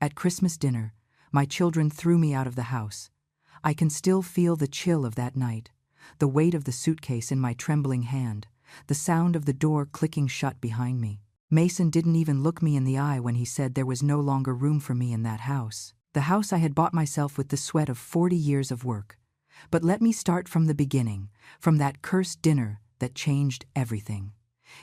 At Christmas dinner, my children threw me out of the house. I can still feel the chill of that night, the weight of the suitcase in my trembling hand, the sound of the door clicking shut behind me. Mason didn't even look me in the eye when he said there was no longer room for me in that house. The house I had bought myself with the sweat of 40 years of work. But let me start from the beginning, from that cursed dinner that changed everything.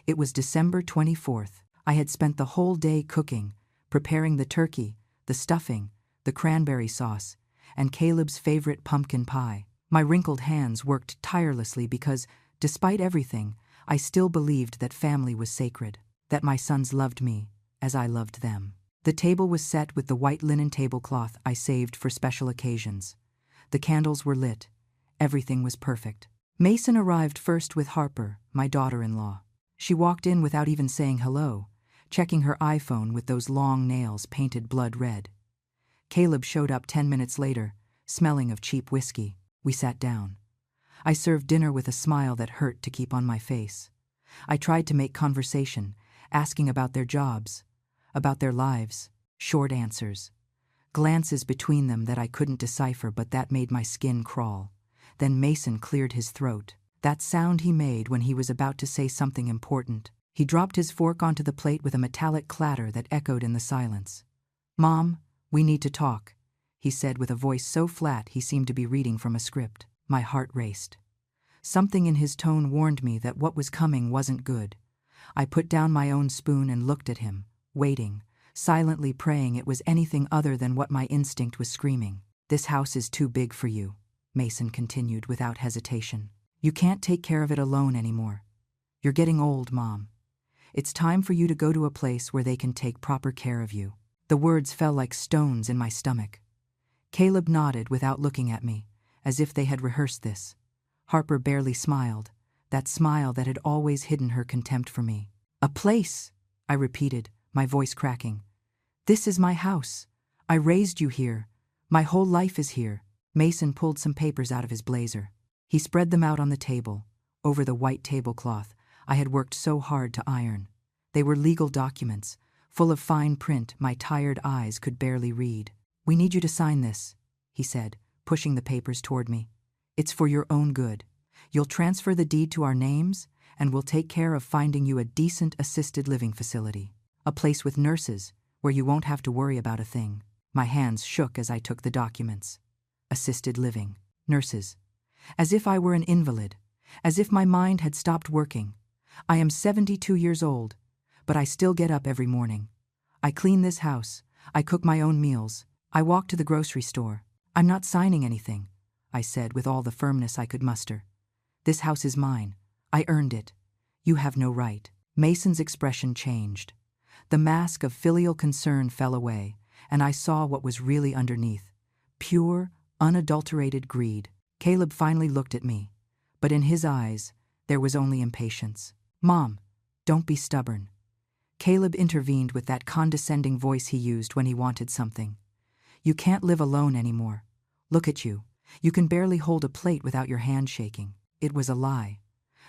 It was December 24th. I had spent the whole day cooking, preparing the turkey, the stuffing, the cranberry sauce, and Caleb's favorite pumpkin pie. My wrinkled hands worked tirelessly because, despite everything, I still believed that family was sacred, that my sons loved me as I loved them. The table was set with the white linen tablecloth I saved for special occasions. The candles were lit. Everything was perfect. Mason arrived first with Harper, my daughter-in-law. She walked in without even saying hello, checking her iPhone with those long nails painted blood red. Caleb showed up 10 minutes later, smelling of cheap whiskey. We sat down. I served dinner with a smile that hurt to keep on my face. I tried to make conversation, asking about their jobs, about their lives, short answers. Glances between them that I couldn't decipher, but that made my skin crawl. Then Mason cleared his throat. That sound he made when he was about to say something important. He dropped his fork onto the plate with a metallic clatter that echoed in the silence. "Mom, we need to talk," he said with a voice so flat he seemed to be reading from a script. My heart raced. Something in his tone warned me that what was coming wasn't good. I put down my own spoon and looked at him, waiting, silently praying it was anything other than what my instinct was screaming. "This house is too big for you," Mason continued without hesitation. "You can't take care of it alone anymore. You're getting old, Mom. It's time for you to go to a place where they can take proper care of you." The words fell like stones in my stomach. Caleb nodded without looking at me, as if they had rehearsed this. Harper barely smiled, that smile that had always hidden her contempt for me. "A place," I repeated, my voice cracking. "This is my house. I raised you here. My whole life is here." Mason pulled some papers out of his blazer. He spread them out on the table, over the white tablecloth I had worked so hard to iron. They were legal documents, full of fine print my tired eyes could barely read. "We need you to sign this," he said, pushing the papers toward me. "It's for your own good. You'll transfer the deed to our names, and we'll take care of finding you a decent assisted living facility. A place with nurses, where you won't have to worry about a thing." My hands shook as I took the documents. Assisted living, nurses. As if I were an invalid, as if my mind had stopped working. I am 72 years old, but I still get up every morning. I clean this house, I cook my own meals, I walk to the grocery store. "I'm not signing anything," I said with all the firmness I could muster. "This house is mine. I earned it. You have no right." Mason's expression changed. The mask of filial concern fell away, and I saw what was really underneath. Pure, unadulterated greed. Caleb finally looked at me, but in his eyes, there was only impatience. "Mom, don't be stubborn." Caleb intervened with that condescending voice he used when he wanted something. "You can't live alone anymore. Look at you. You can barely hold a plate without your hand shaking." It was a lie.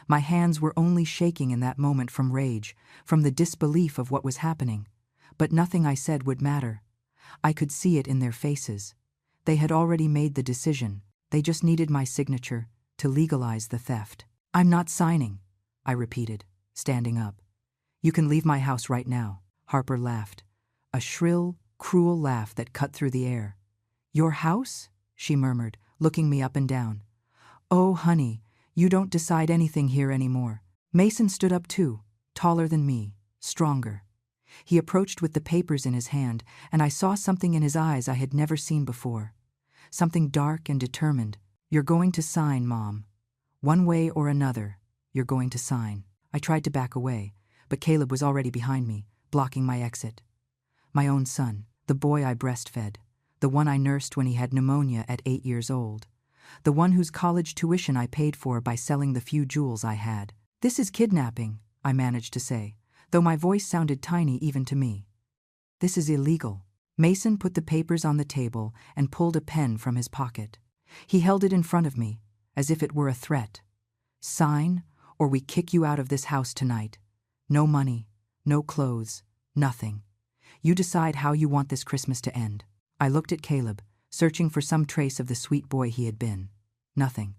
My hands were only shaking in that moment from rage, from the disbelief of what was happening. But nothing I said would matter. I could see it in their faces. They had already made the decision. They just needed my signature to legalize the theft. "I'm not signing," I repeated, standing up. "You can leave my house right now." Harper laughed, a shrill, cruel laugh that cut through the air. "Your house?" she murmured, looking me up and down. "Oh, honey, you don't decide anything here anymore." Mason stood up too, taller than me, stronger. He approached with the papers in his hand, and I saw something in his eyes I had never seen before. Something dark and determined. "You're going to sign, Mom. One way or another, you're going to sign." I tried to back away, but Caleb was already behind me, blocking my exit. My own son, the boy I breastfed, the one I nursed when he had pneumonia at 8 years old, the one whose college tuition I paid for by selling the few jewels I had. "This is kidnapping," I managed to say, though my voice sounded tiny even to me. "This is illegal." Mason put the papers on the table and pulled a pen from his pocket. He held it in front of me, as if it were a threat. "Sign, or we kick you out of this house tonight. No money, no clothes, nothing. You decide how you want this Christmas to end. I looked at Caleb, searching for some trace of the sweet boy he had been. Nothing.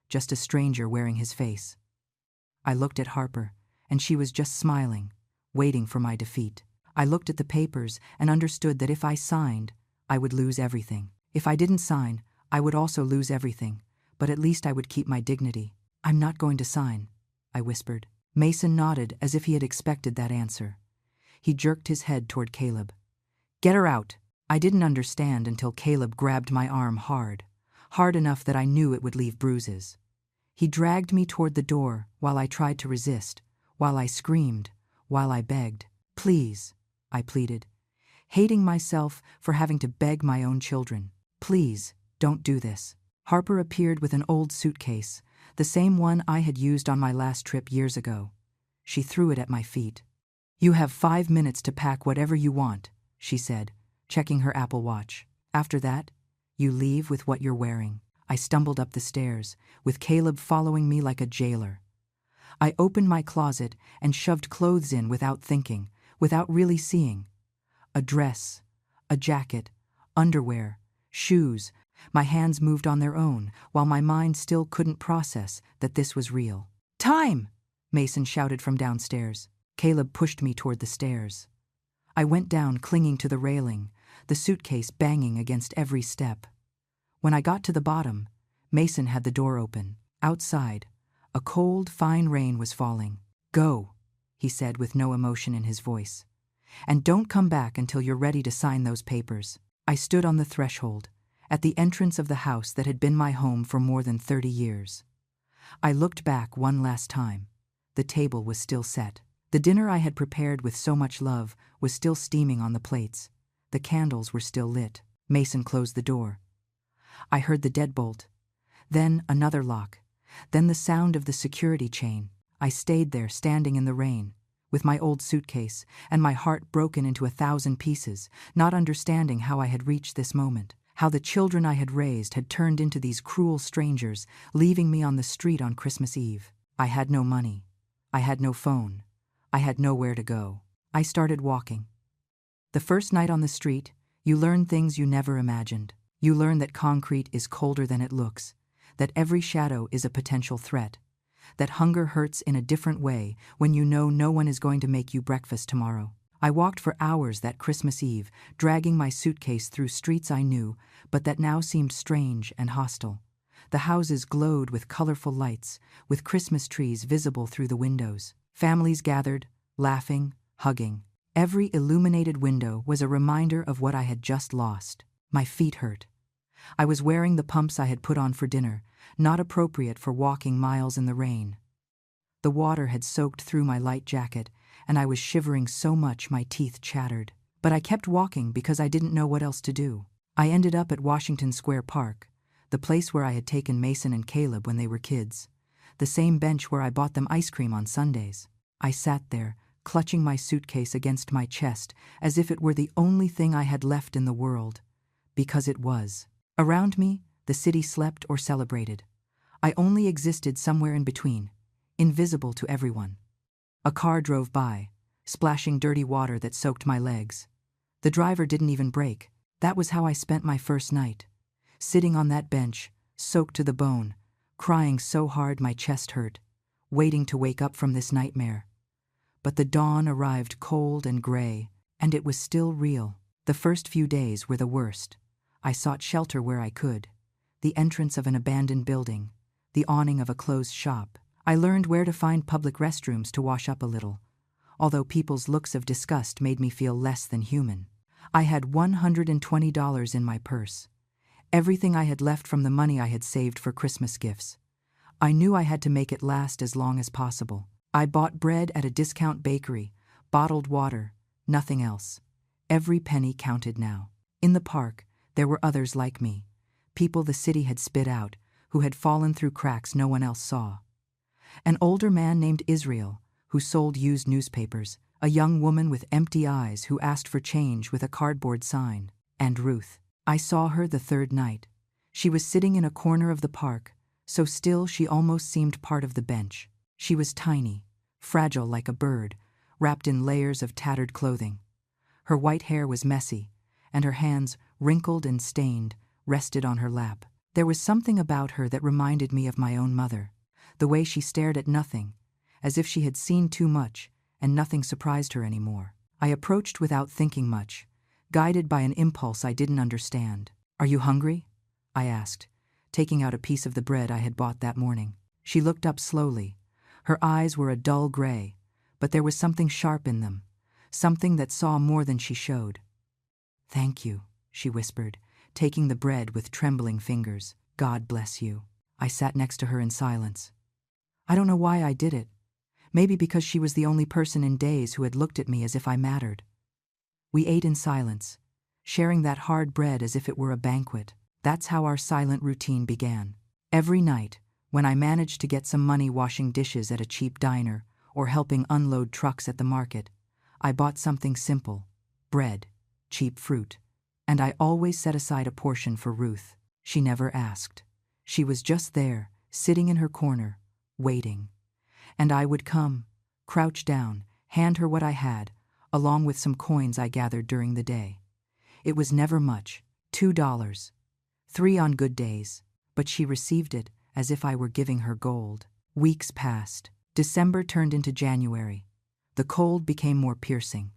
Just a stranger wearing his face. I looked at Harper, and she was just smiling, waiting for my defeat. I looked at the papers and understood that if I signed, I would lose everything. If I didn't sign, I would also lose everything, but at least I would keep my dignity. I'm not going to sign, I whispered. Mason nodded as if he had expected that answer. He jerked his head toward Caleb. Get her out. I didn't understand until Caleb grabbed my arm hard enough that I knew it would leave bruises. He dragged me toward the door while I tried to resist, while I screamed, while I begged. Please, I pleaded, hating myself for having to beg my own children. Please, don't do this. Harper appeared with an old suitcase, the same one I had used on my last trip years ago. She threw it at my feet. You have 5 minutes to pack whatever you want, she said, checking her Apple Watch. After that, you leave with what you're wearing. I stumbled up the stairs, with Caleb following me like a jailer. I opened my closet and shoved clothes in without thinking, without really seeing. A dress, a jacket, underwear, shoes. My hands moved on their own, while my mind still couldn't process that this was real. Time! Mason shouted from downstairs. Caleb pushed me toward the stairs. I went down, clinging to the railing, the suitcase banging against every step. When I got to the bottom, Mason had the door open. Outside, a cold, fine rain was falling. Go, he said with no emotion in his voice. And don't come back until you're ready to sign those papers. I stood on the threshold, at the entrance of the house that had been my home for more than 30 years. I looked back one last time. The table was still set. The dinner I had prepared with so much love was still steaming on the plates. The candles were still lit. Mason closed the door. I heard the deadbolt, then another lock, then the sound of the security chain. I stayed there, standing in the rain, with my old suitcase and my heart broken into 1,000 pieces, not understanding how I had reached this moment, how the children I had raised had turned into these cruel strangers, leaving me on the street on Christmas Eve. I had no money. I had no phone. I had nowhere to go. I started walking. The first night on the street, you learn things you never imagined. You learn that concrete is colder than it looks, that every shadow is a potential threat, that hunger hurts in a different way when you know no one is going to make you breakfast tomorrow. I walked for hours that Christmas Eve, dragging my suitcase through streets I knew, but that now seemed strange and hostile. The houses glowed with colorful lights, with Christmas trees visible through the windows. Families gathered, laughing, hugging. Every illuminated window was a reminder of what I had just lost. My feet hurt. I was wearing the pumps I had put on for dinner, not appropriate for walking miles in the rain. The water had soaked through my light jacket, and I was shivering so much my teeth chattered. But I kept walking because I didn't know what else to do. I ended up at Washington Square Park, the place where I had taken Mason and Caleb when they were kids, the same bench where I bought them ice cream on Sundays. I sat there, clutching my suitcase against my chest as if it were the only thing I had left in the world. Because it was. Around me, the city slept or celebrated. I only existed somewhere in between, invisible to everyone. A car drove by, splashing dirty water that soaked my legs. The driver didn't even brake. That was how I spent my first night. Sitting on that bench, soaked to the bone, crying so hard my chest hurt, waiting to wake up from this nightmare. But the dawn arrived cold and gray, and it was still real. The first few days were the worst. I sought shelter where I could. The entrance of an abandoned building, the awning of a closed shop. I learned where to find public restrooms to wash up a little, although people's looks of disgust made me feel less than human. I had $120 in my purse, everything I had left from the money I had saved for Christmas gifts. I knew I had to make it last as long as possible. I bought bread at a discount bakery, bottled water, nothing else. Every penny counted now. In the park, there were others like me, people the city had spit out, who had fallen through cracks no one else saw. An older man named Israel, who sold used newspapers, a young woman with empty eyes who asked for change with a cardboard sign, and Ruth. I saw her the third night. She was sitting in a corner of the park, so still she almost seemed part of the bench. She was tiny, fragile like a bird, wrapped in layers of tattered clothing. Her white hair was messy, and her hands, wrinkled and stained, rested on her lap. There was something about her that reminded me of my own mother, the way she stared at nothing, as if she had seen too much, and nothing surprised her anymore. I approached without thinking much, guided by an impulse I didn't understand. "Are you hungry?" I asked, taking out a piece of the bread I had bought that morning. She looked up slowly. Her eyes were a dull gray, but there was something sharp in them, something that saw more than she showed. "Thank you," she whispered, taking the bread with trembling fingers. "God bless you." I sat next to her in silence. I don't know why I did it. Maybe because she was the only person in days who had looked at me as if I mattered. We ate in silence, sharing that hard bread as if it were a banquet. That's how our silent routine began. Every night, when I managed to get some money washing dishes at a cheap diner or helping unload trucks at the market, I bought something simple: bread, cheap fruit, and I always set aside a portion for Ruth. She never asked. She was just there, sitting in her corner, waiting. And I would come, crouch down, hand her what I had, along with some coins I gathered during the day. It was never much, $2, 3 on good days, but she received it as if I were giving her gold. Weeks passed. December turned into January. The cold became more piercing.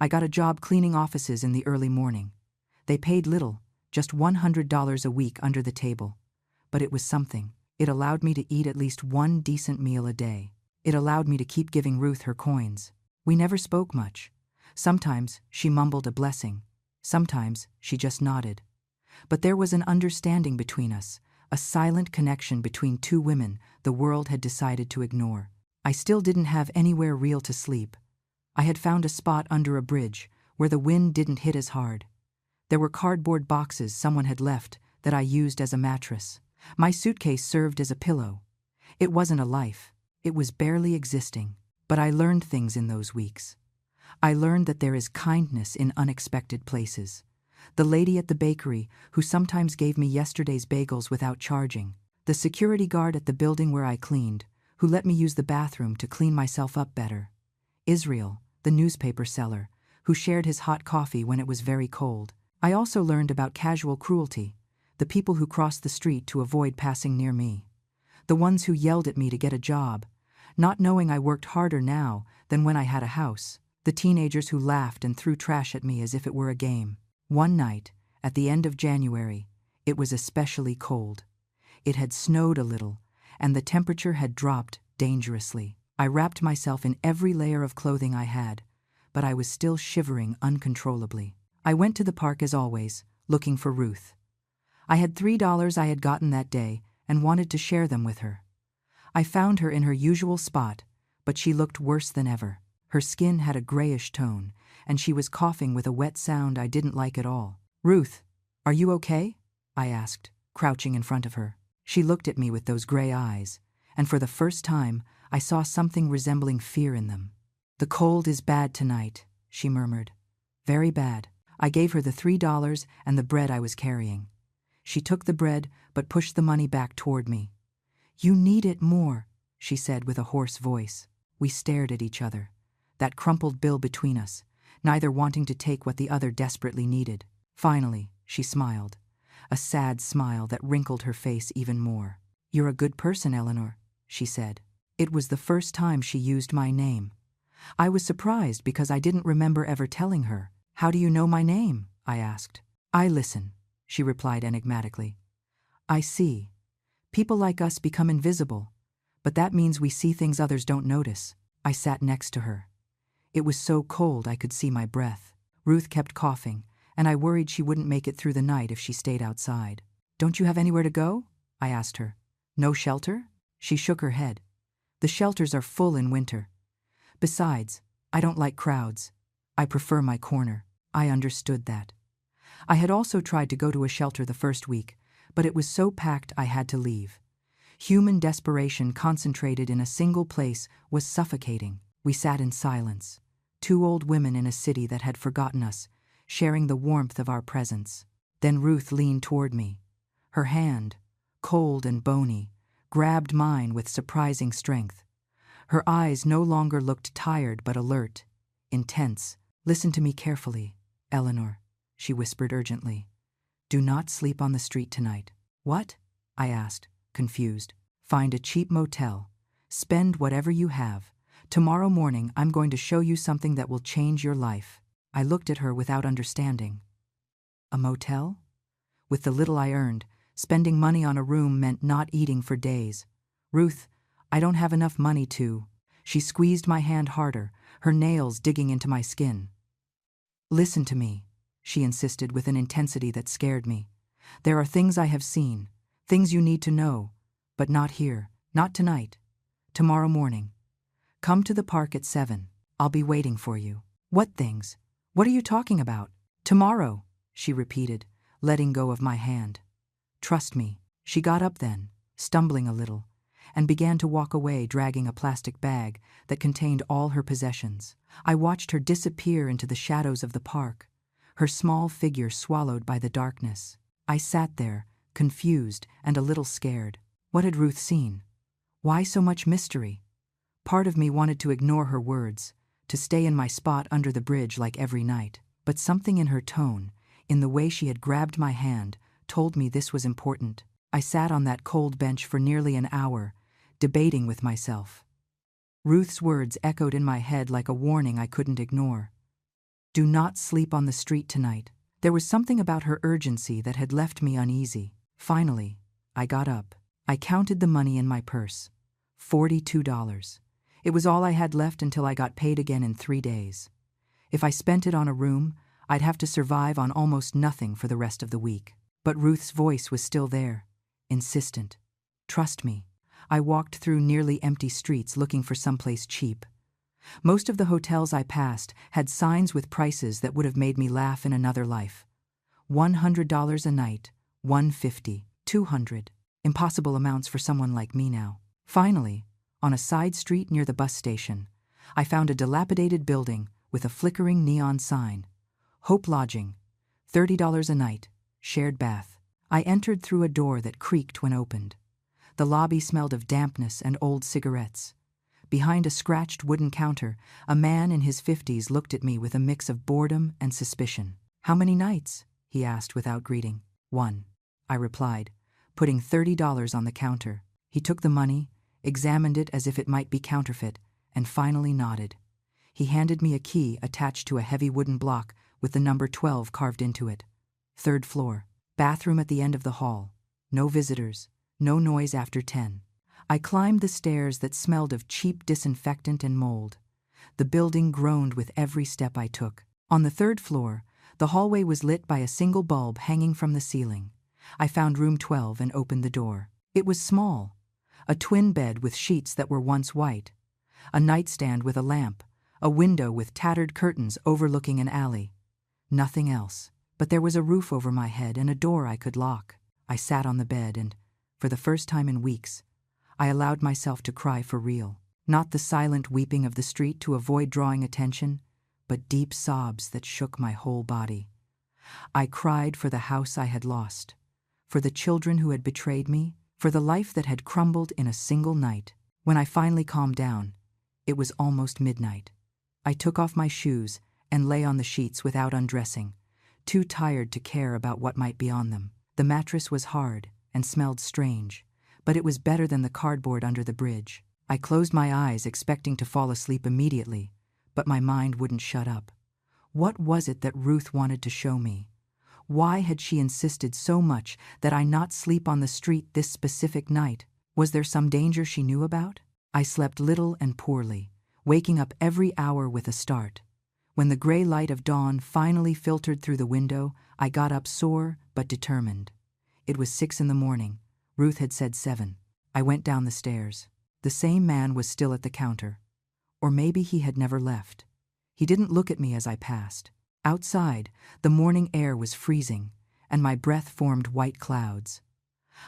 I got a job cleaning offices in the early morning. They paid little, just $100 a week under the table. But it was something. It allowed me to eat at least one decent meal a day. It allowed me to keep giving Ruth her coins. We never spoke much. Sometimes she mumbled a blessing. Sometimes she just nodded. But there was an understanding between us, a silent connection between two women the world had decided to ignore. I still didn't have anywhere real to sleep. I had found a spot under a bridge where the wind didn't hit as hard. There were cardboard boxes someone had left that I used as a mattress. My suitcase served as a pillow. It wasn't a life. It was barely existing. But I learned things in those weeks. I learned that there is kindness in unexpected places. The lady at the bakery who sometimes gave me yesterday's bagels without charging. The security guard at the building where I cleaned, who let me use the bathroom to clean myself up better. Israel, the newspaper seller, who shared his hot coffee when it was very cold. I also learned about casual cruelty, the people who crossed the street to avoid passing near me. The ones who yelled at me to get a job, not knowing I worked harder now than when I had a house. The teenagers who laughed and threw trash at me as if it were a game. One night, at the end of January, it was especially cold. It had snowed a little, and the temperature had dropped dangerously. I wrapped myself in every layer of clothing I had, but I was still shivering uncontrollably. I went to the park as always, looking for Ruth. I had $3 I had gotten that day and wanted to share them with her. I found her in her usual spot, but she looked worse than ever. Her skin had a grayish tone, and she was coughing with a wet sound I didn't like at all. "Ruth, are you okay?" I asked, crouching in front of her. She looked at me with those gray eyes, and for the first time I saw something resembling fear in them. "The cold is bad tonight," she murmured. "Very bad." I gave her the $3 and the bread I was carrying. She took the bread but pushed the money back toward me. "You need it more," she said with a hoarse voice. We stared at each other, that crumpled bill between us, neither wanting to take what the other desperately needed. Finally, she smiled, a sad smile that wrinkled her face even more. "You're a good person, Eleanor," she said. It was the first time she used my name. I was surprised because I didn't remember ever telling her. "How do you know my name?" I asked. "I listen," she replied enigmatically. "I see. People like us become invisible, but that means we see things others don't notice." I sat next to her. It was so cold I could see my breath. Ruth kept coughing, and I worried she wouldn't make it through the night if she stayed outside. "Don't you have anywhere to go?" I asked her. "No shelter?" She shook her head. "The shelters are full in winter. Besides, I don't like crowds. I prefer my corner." I understood that. I had also tried to go to a shelter the first week, but it was so packed I had to leave. Human desperation concentrated in a single place was suffocating. We sat in silence, two old women in a city that had forgotten us, sharing the warmth of our presence. Then Ruth leaned toward me. Her hand, cold and bony, grabbed mine with surprising strength. Her eyes no longer looked tired but alert, intense. Listen to me carefully, Eleanor, she whispered urgently. Do not sleep on the street tonight. What? I asked, confused. Find a cheap motel. Spend whatever you have. Tomorrow morning I'm going to show you something that will change your life. I looked at her without understanding. A motel? With the little I earned, spending money on a room meant not eating for days. Ruth, I don't have enough money to. She squeezed my hand harder, her nails digging into my skin. Listen to me, she insisted with an intensity that scared me. There are things I have seen, things you need to know, but not here, not tonight. Tomorrow morning. Come to the park at 7. I'll be waiting for you. What things? What are you talking about? Tomorrow, she repeated, letting go of my hand. Trust me. She got up then, stumbling a little, and began to walk away dragging a plastic bag that contained all her possessions. I watched her disappear into the shadows of the park, her small figure swallowed by the darkness. I sat there, confused and a little scared. What had Ruth seen? Why so much mystery? Part of me wanted to ignore her words, to stay in my spot under the bridge like every night. But something in her tone, in the way she had grabbed my hand, told me this was important. I sat on that cold bench for nearly an hour, debating with myself. Ruth's words echoed in my head like a warning I couldn't ignore. Do not sleep on the street tonight. There was something about her urgency that had left me uneasy. Finally, I got up. I counted the money in my purse. $42. It was all I had left until I got paid again in 3 days. If I spent it on a room, I'd have to survive on almost nothing for the rest of the week. But Ruth's voice was still there, insistent. Trust me. I walked through nearly empty streets looking for someplace cheap. Most of the hotels I passed had signs with prices that would have made me laugh in another life. $100 a night, $150, $200. Impossible amounts for someone like me now. Finally, on a side street near the bus station, I found a dilapidated building with a flickering neon sign. Hope Lodging, $30 a night, shared bath. I entered through a door that creaked when opened. The lobby smelled of dampness and old cigarettes. Behind a scratched wooden counter, a man in his 50s looked at me with a mix of boredom and suspicion. How many nights? He asked without greeting. 1. I replied, putting $30 on the counter. He took the money, examined it as if it might be counterfeit, and finally nodded. He handed me a key attached to a heavy wooden block with the number 12 carved into it. 3rd floor. Bathroom at the end of the hall. No visitors. No noise after 10. I climbed the stairs that smelled of cheap disinfectant and mold. The building groaned with every step I took. On the 3rd floor, the hallway was lit by a single bulb hanging from the ceiling. I found room 12 and opened the door. It was small. A twin bed with sheets that were once white. A nightstand with a lamp. A window with tattered curtains overlooking an alley. Nothing else. But there was a roof over my head and a door I could lock. I sat on the bed and, for the first time in weeks, I allowed myself to cry for real. Not the silent weeping of the street to avoid drawing attention, but deep sobs that shook my whole body. I cried for the house I had lost, for the children who had betrayed me, for the life that had crumbled in a single night. When I finally calmed down, it was almost midnight. I took off my shoes and lay on the sheets without undressing, too tired to care about what might be on them. The mattress was hard and smelled strange, but it was better than the cardboard under the bridge. I closed my eyes expecting to fall asleep immediately, but my mind wouldn't shut up. What was it that Ruth wanted to show me? Why had she insisted so much that I not sleep on the street this specific night? Was there some danger she knew about? I slept little and poorly, waking up every hour with a start. When the gray light of dawn finally filtered through the window, I got up sore but determined. It was 6 in the morning. Ruth had said 7. I went down the stairs. The same man was still at the counter. Or maybe he had never left. He didn't look at me as I passed. Outside, the morning air was freezing, and my breath formed white clouds.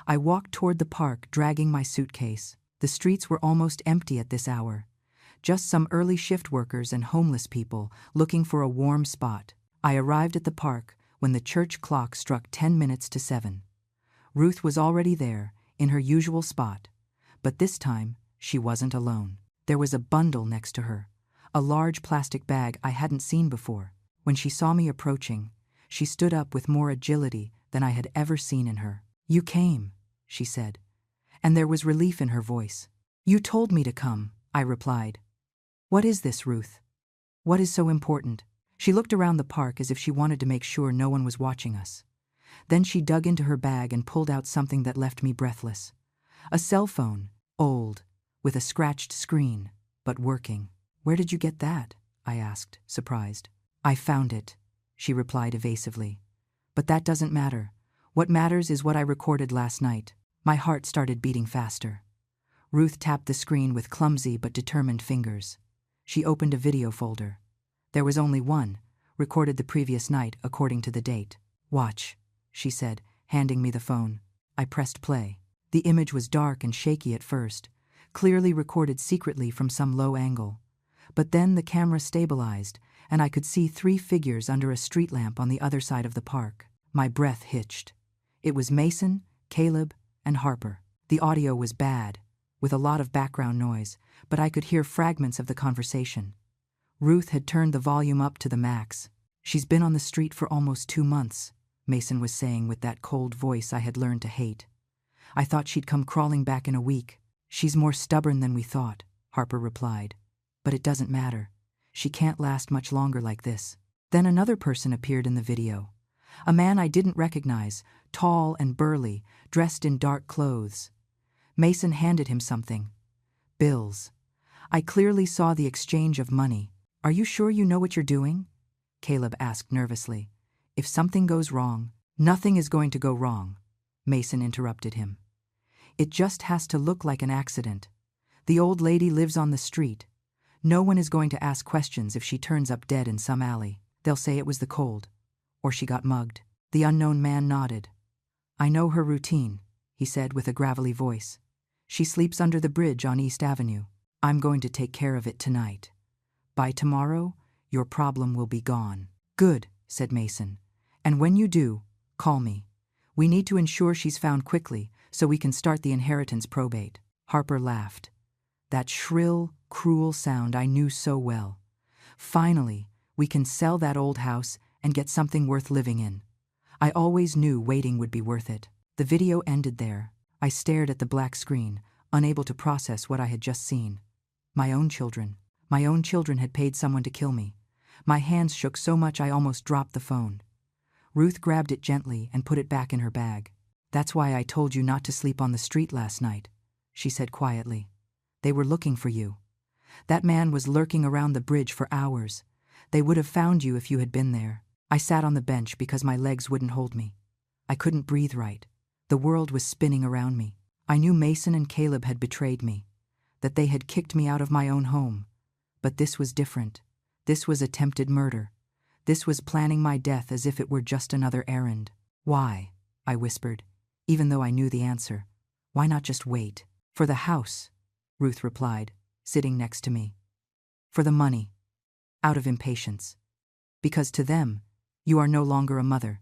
I walked toward the park, dragging my suitcase. The streets were almost empty at this hour. Just some early shift workers and homeless people looking for a warm spot. I arrived at the park when the church clock struck 10 minutes to 7. Ruth was already there, in her usual spot. But this time, she wasn't alone. There was a bundle next to her, a large plastic bag I hadn't seen before. When she saw me approaching, she stood up with more agility than I had ever seen in her. "You came," she said, and there was relief in her voice. "You told me to come," I replied. "What is this, Ruth? What is so important?" She looked around the park as if she wanted to make sure no one was watching us. Then she dug into her bag and pulled out something that left me breathless. A cell phone, old, with a scratched screen, but working. "Where did you get that?" I asked, surprised. "I found it," she replied evasively. "But that doesn't matter. What matters is what I recorded last night." My heart started beating faster. Ruth tapped the screen with clumsy but determined fingers. She opened a video folder. There was only one, recorded the previous night according to the date. "Watch," she said, handing me the phone. I pressed play. The image was dark and shaky at first, clearly recorded secretly from some low angle. But then the camera stabilized, and I could see 3 figures under a street lamp on the other side of the park. My breath hitched. It was Mason, Caleb, and Harper. The audio was bad, with a lot of background noise, but I could hear fragments of the conversation. Ruth had turned the volume up to the max. "She's been on the street for almost 2 months, Mason was saying with that cold voice I had learned to hate. "I thought she'd come crawling back in a week." "She's more stubborn than we thought," Harper replied. "But it doesn't matter. She can't last much longer like this." Then another person appeared in the video. A man I didn't recognize, tall and burly, dressed in dark clothes. Mason handed him something. Bills. I clearly saw the exchange of money. "Are you sure you know what you're doing?" Caleb asked nervously. "If something goes wrong..." "Nothing is going to go wrong," Mason interrupted him. "It just has to look like an accident. The old lady lives on the street. No one is going to ask questions if she turns up dead in some alley. They'll say it was the cold, or she got mugged." The unknown man nodded. "I know her routine," he said with a gravelly voice. "She sleeps under the bridge on East Avenue. I'm going to take care of it tonight. By tomorrow, your problem will be gone." "Good," said Mason. "And when you do, call me. We need to ensure she's found quickly so we can start the inheritance probate." Harper laughed. That shrill, cruel sound I knew so well. "Finally, we can sell that old house and get something worth living in." I always knew waiting would be worth it. The video ended there. I stared at the black screen, unable to process what I had just seen. My own children had paid someone to kill me. My hands shook so much I almost dropped the phone. Ruth grabbed it gently and put it back in her bag. "That's why I told you not to sleep on the street last night," she said quietly. "They were looking for you. That man was lurking around the bridge for hours. They would have found you if you had been there." I sat on the bench because my legs wouldn't hold me. I couldn't breathe right. The world was spinning around me. I knew Mason and Caleb had betrayed me, that they had kicked me out of my own home. But this was different. This was attempted murder. This was planning my death as if it were just another errand. "Why?" I whispered, even though I knew the answer. "Why not just wait?" "For the house," Ruth replied, sitting next to me. "For the money." Out of impatience. "Because to them, you are no longer a mother.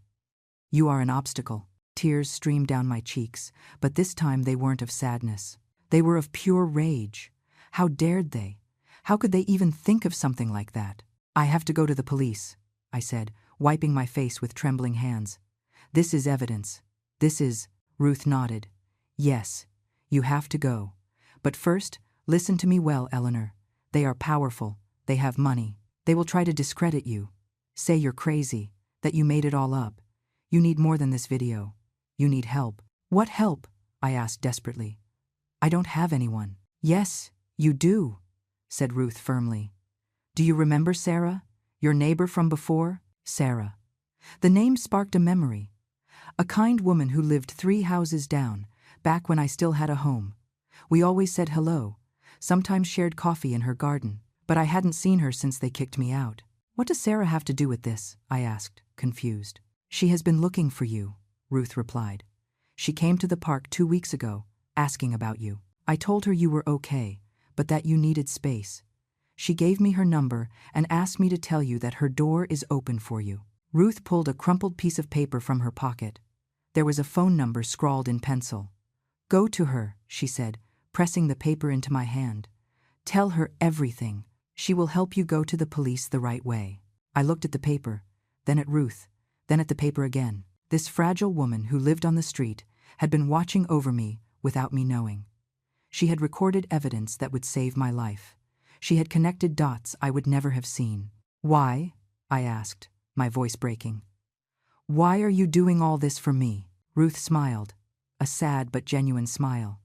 You are an obstacle." Tears streamed down my cheeks, but this time they weren't of sadness. They were of pure rage. How dared they? How could they even think of something like that? "I have to go to the police," I said, wiping my face with trembling hands. "This is evidence. This is..." Ruth nodded. "Yes, you have to go. But first, listen to me well, Eleanor. They are powerful. They have money. They will try to discredit you. Say you're crazy, that you made it all up. You need more than this video. You need help." "What help?" I asked desperately. "I don't have anyone." "Yes, you do," said Ruth firmly. "Do you remember Sarah, your neighbor from before?" Sarah. The name sparked a memory. A kind woman who lived 3 houses down, back when I still had a home. We always said hello, sometimes shared coffee in her garden, but I hadn't seen her since they kicked me out. "What does Sarah have to do with this?" I asked, confused. "She has been looking for you," Ruth replied. "She came to the park 2 weeks ago, asking about you. I told her you were okay, but that you needed space. She gave me her number and asked me to tell you that her door is open for you." Ruth pulled a crumpled piece of paper from her pocket. There was a phone number scrawled in pencil. "Go to her," she said, pressing the paper into my hand. "Tell her everything. She will help you go to the police the right way." I looked at the paper, then at Ruth, then at the paper again. This fragile woman who lived on the street had been watching over me without me knowing. She had recorded evidence that would save my life. She had connected dots I would never have seen. "Why?" I asked, my voice breaking. "Why are you doing all this for me?" Ruth smiled, a sad but genuine smile.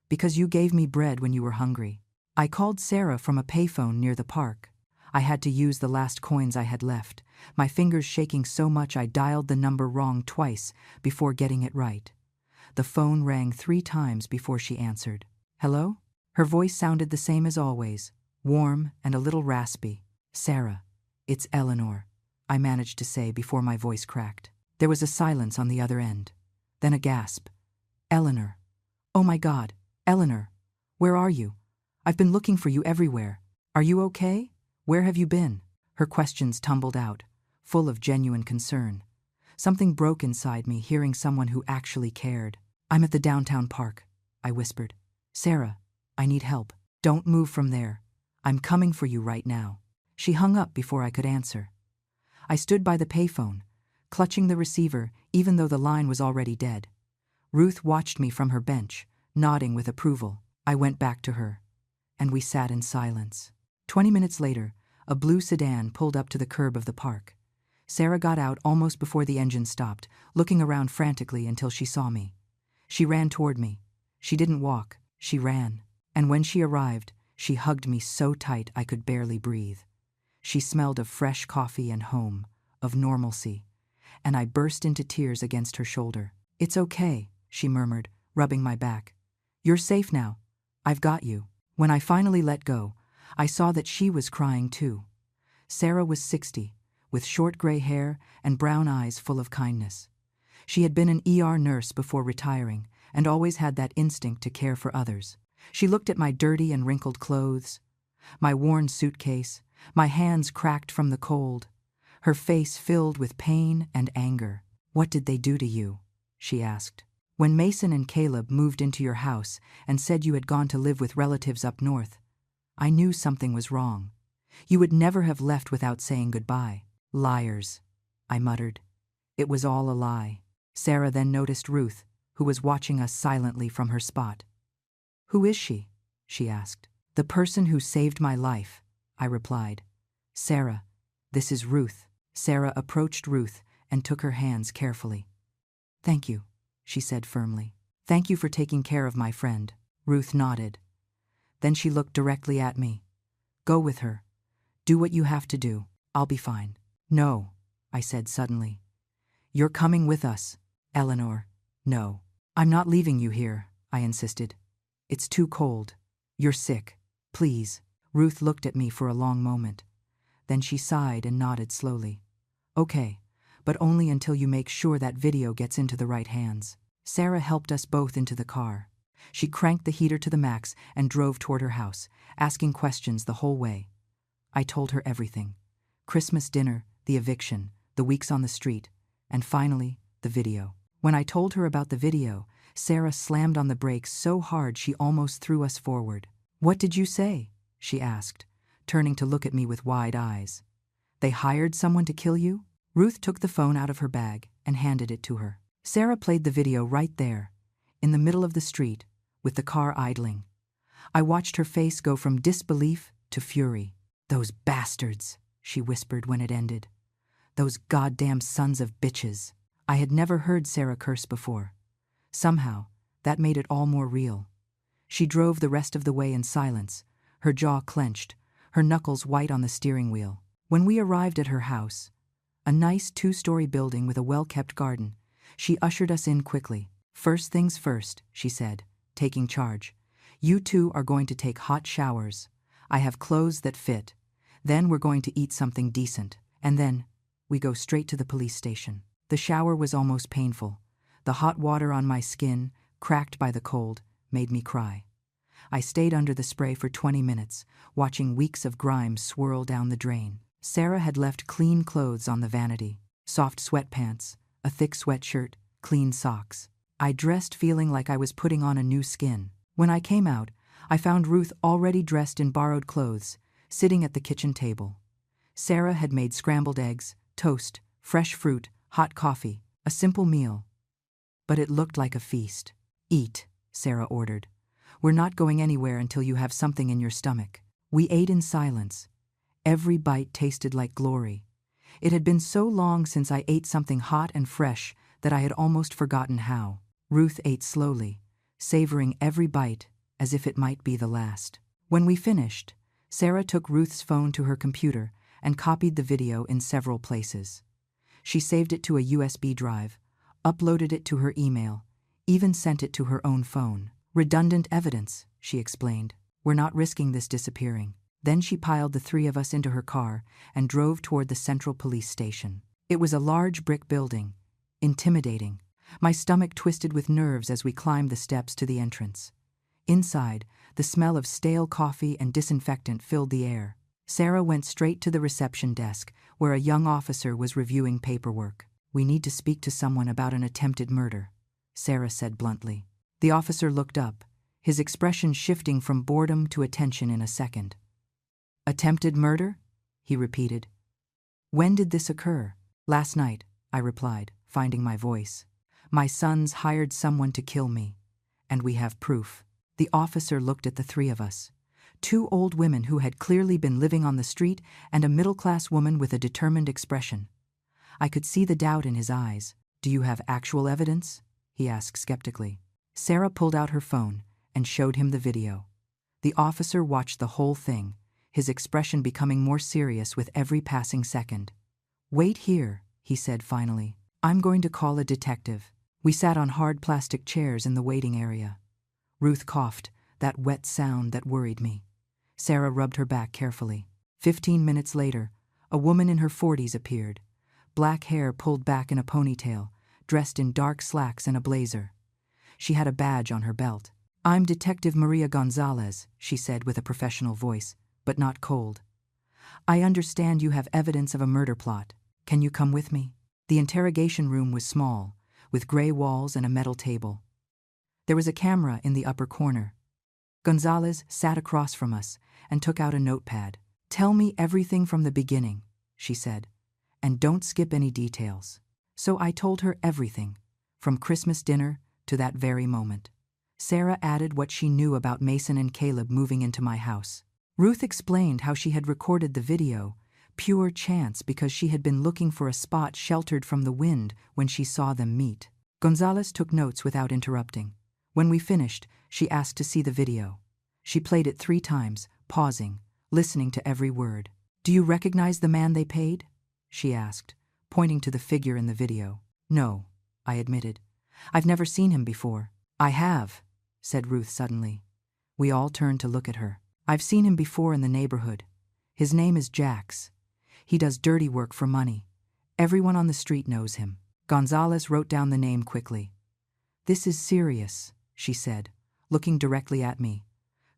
"Because you gave me bread when you were hungry." I called Sarah from a payphone near the park. I had to use the last coins I had left, my fingers shaking so much I dialed the number wrong twice before getting it right. The phone rang 3 times before she answered. "Hello?" Her voice sounded the same as always, warm and a little raspy. "Sarah, it's Eleanor," I managed to say before my voice cracked. There was a silence on the other end, then a gasp. "Eleanor. Oh my God, Eleanor, where are you? I've been looking for you everywhere. Are you okay? Where have you been?" Her questions tumbled out, full of genuine concern. Something broke inside me hearing someone who actually cared. "I'm at the downtown park," I whispered. "Sarah, I need help. Don't move from there. I'm coming for you right now." She hung up before I could answer. I stood by the payphone, clutching the receiver even though the line was already dead. Ruth watched me from her bench, nodding with approval. I went back to her, and we sat in silence. 20 minutes later, a blue sedan pulled up to the curb of the park. Sarah got out almost before the engine stopped, looking around frantically until she saw me. She ran toward me. She didn't walk, she ran. And when she arrived, she hugged me so tight I could barely breathe. She smelled of fresh coffee and home, of normalcy, and I burst into tears against her shoulder. "It's okay," she murmured, rubbing my back. "You're safe now. I've got you." When I finally let go, I saw that she was crying too. Sarah was 60, with short gray hair and brown eyes full of kindness. She had been an ER nurse before retiring and always had that instinct to care for others. She looked at my dirty and wrinkled clothes, my worn suitcase, my hands cracked from the cold, her face filled with pain and anger. "What did they do to you?" she asked. "When Mason and Caleb moved into your house and said you had gone to live with relatives up north, I knew something was wrong. You would never have left without saying goodbye." "Liars," I muttered. It was all a lie. Sarah then noticed Ruth, who was watching us silently from her spot. "Who is she?" she asked. "The person who saved my life," I replied. "Sarah, this is Ruth." Sarah approached Ruth and took her hands carefully. "Thank you," she said firmly. "Thank you for taking care of my friend." Ruth nodded. Then she looked directly at me. "Go with her. Do what you have to do. I'll be fine." "No," I said suddenly. "You're coming with us, Eleanor." "No. I'm not leaving you here," I insisted. "It's too cold. You're sick. Please." Ruth looked at me for a long moment. Then she sighed and nodded slowly. "Okay, but only until you make sure that video gets into the right hands." Sarah helped us both into the car. She cranked the heater to the max and drove toward her house, asking questions the whole way. I told her everything. Christmas dinner, the eviction, the weeks on the street, and finally, the video. When I told her about the video, Sarah slammed on the brakes so hard she almost threw us forward. "What did you say?" she asked, turning to look at me with wide eyes. "They hired someone to kill you?" Ruth took the phone out of her bag and handed it to her. Sarah played the video right there, in the middle of the street, with the car idling. I watched her face go from disbelief to fury. "Those bastards," she whispered when it ended. "Those goddamn sons of bitches." I had never heard Sarah curse before. Somehow, that made it all more real. She drove the rest of the way in silence, her jaw clenched, her knuckles white on the steering wheel. When we arrived at her house, a nice 2-story building with a well-kept garden, she ushered us in quickly. "First things first," she said, taking charge. "You two are going to take hot showers. I have clothes that fit. Then we're going to eat something decent. And then we go straight to the police station." The shower was almost painful. The hot water on my skin, cracked by the cold, made me cry. I stayed under the spray for 20 minutes, watching weeks of grime swirl down the drain. Sarah had left clean clothes on the vanity. Soft sweatpants, a thick sweatshirt, clean socks. I dressed feeling like I was putting on a new skin. When I came out, I found Ruth already dressed in borrowed clothes, sitting at the kitchen table. Sarah had made scrambled eggs, toast, fresh fruit, hot coffee, a simple meal. But it looked like a feast. "Eat," Sarah ordered. "We're not going anywhere until you have something in your stomach." We ate in silence. Every bite tasted like glory. It had been so long since I ate something hot and fresh that I had almost forgotten how. Ruth ate slowly, savoring every bite as if it might be the last. When we finished, Sarah took Ruth's phone to her computer and copied the video in several places. She saved it to a USB drive, uploaded it to her email, even sent it to her own phone. "Redundant evidence," she explained. "We're not risking this disappearing." Then she piled the three of us into her car and drove toward the Central Police Station. It was a large brick building, intimidating. My stomach twisted with nerves as we climbed the steps to the entrance. Inside, the smell of stale coffee and disinfectant filled the air. Sarah went straight to the reception desk, where a young officer was reviewing paperwork. "We need to speak to someone about an attempted murder," Sarah said bluntly. The officer looked up, his expression shifting from boredom to attention in a second. "Attempted murder?" he repeated. "When did this occur?" "Last night," I replied, finding my voice. "My sons hired someone to kill me, and we have proof." The officer looked at the three of us. Two old women who had clearly been living on the street and a middle-class woman with a determined expression. I could see the doubt in his eyes. "Do you have actual evidence?" he asked skeptically. Sarah pulled out her phone and showed him the video. The officer watched the whole thing, his expression becoming more serious with every passing second. "Wait here," he said finally. "I'm going to call a detective." We sat on hard plastic chairs in the waiting area. Ruth coughed, that wet sound that worried me. Sarah rubbed her back carefully. 15 minutes later, a woman in her 40s appeared, black hair pulled back in a ponytail, dressed in dark slacks and a blazer. She had a badge on her belt. "I'm Detective Maria Gonzalez," she said with a professional voice, but not cold. "I understand you have evidence of a murder plot. Can you come with me?" The interrogation room was small, with gray walls and a metal table. There was a camera in the upper corner. Gonzalez sat across from us and took out a notepad. "Tell me everything from the beginning," she said, "and don't skip any details." So I told her everything, from Christmas dinner to that very moment. Sarah added what she knew about Mason and Caleb moving into my house. Ruth explained how she had recorded the video, pure chance because she had been looking for a spot sheltered from the wind when she saw them meet. Gonzalez took notes without interrupting. When we finished, she asked to see the video. She played it 3 times, pausing, listening to every word. "Do you recognize the man they paid?" she asked, pointing to the figure in the video. "No," I admitted. "I've never seen him before." "I have," said Ruth suddenly. We all turned to look at her. "I've seen him before in the neighborhood. His name is Jax. He does dirty work for money. Everyone on the street knows him." Gonzalez wrote down the name quickly. "This is serious," she said, looking directly at me.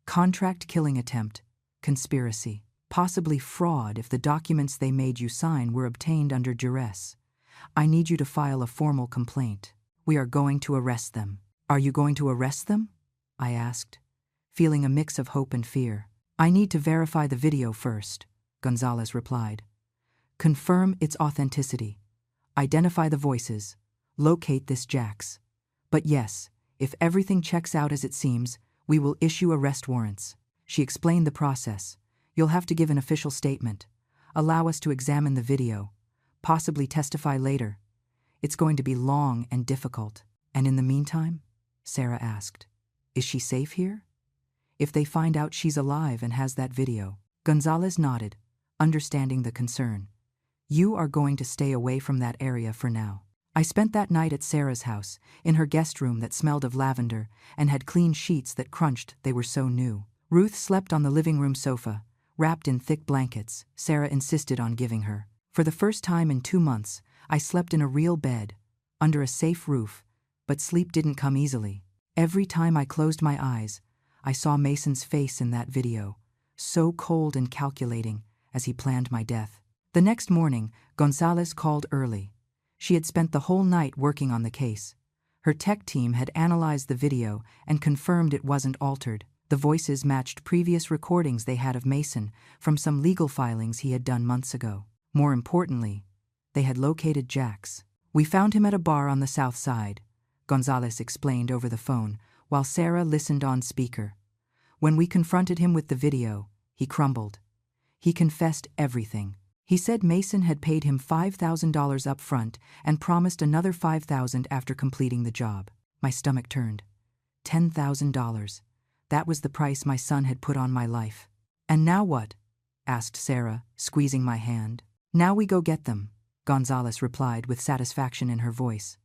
"Contract killing attempt, conspiracy, possibly fraud if the documents they made you sign were obtained under duress. I need you to file a formal complaint. We are going to arrest them." "Are you going to arrest them?" I asked, feeling a mix of hope and fear. "I need to verify the video first," Gonzalez replied. "Confirm its authenticity. Identify the voices. Locate this Jax. But yes, if everything checks out as it seems, we will issue arrest warrants." She explained the process. "You'll have to give an official statement, allow us to examine the video, possibly testify later. It's going to be long and difficult." "And in the meantime?" Sarah asked. "Is she safe here? If they find out she's alive and has that video?" Gonzalez nodded, understanding the concern. "You are going to stay away from that area for now." I spent that night at Sarah's house, in her guest room that smelled of lavender and had clean sheets that crunched, they were so new. Ruth slept on the living room sofa, wrapped in thick blankets Sarah insisted on giving her. For the first time in 2 months, I slept in a real bed, under a safe roof, but sleep didn't come easily. Every time I closed my eyes, I saw Mason's face in that video, so cold and calculating as he planned my death. The next morning, Gonzalez called early. She had spent the whole night working on the case. Her tech team had analyzed the video and confirmed it wasn't altered. The voices matched previous recordings they had of Mason from some legal filings he had done months ago. More importantly, they had located Jax. "We found him at a bar on the south side," Gonzalez explained over the phone, while Sarah listened on speaker. "When we confronted him with the video, he crumbled. He confessed everything. He said Mason had paid him $5,000 up front and promised another $5,000 after completing the job." My stomach turned. $10,000. That was the price my son had put on my life. "And now what?" asked Sarah, squeezing my hand. "Now we go get them," Gonzalez replied with satisfaction in her voice.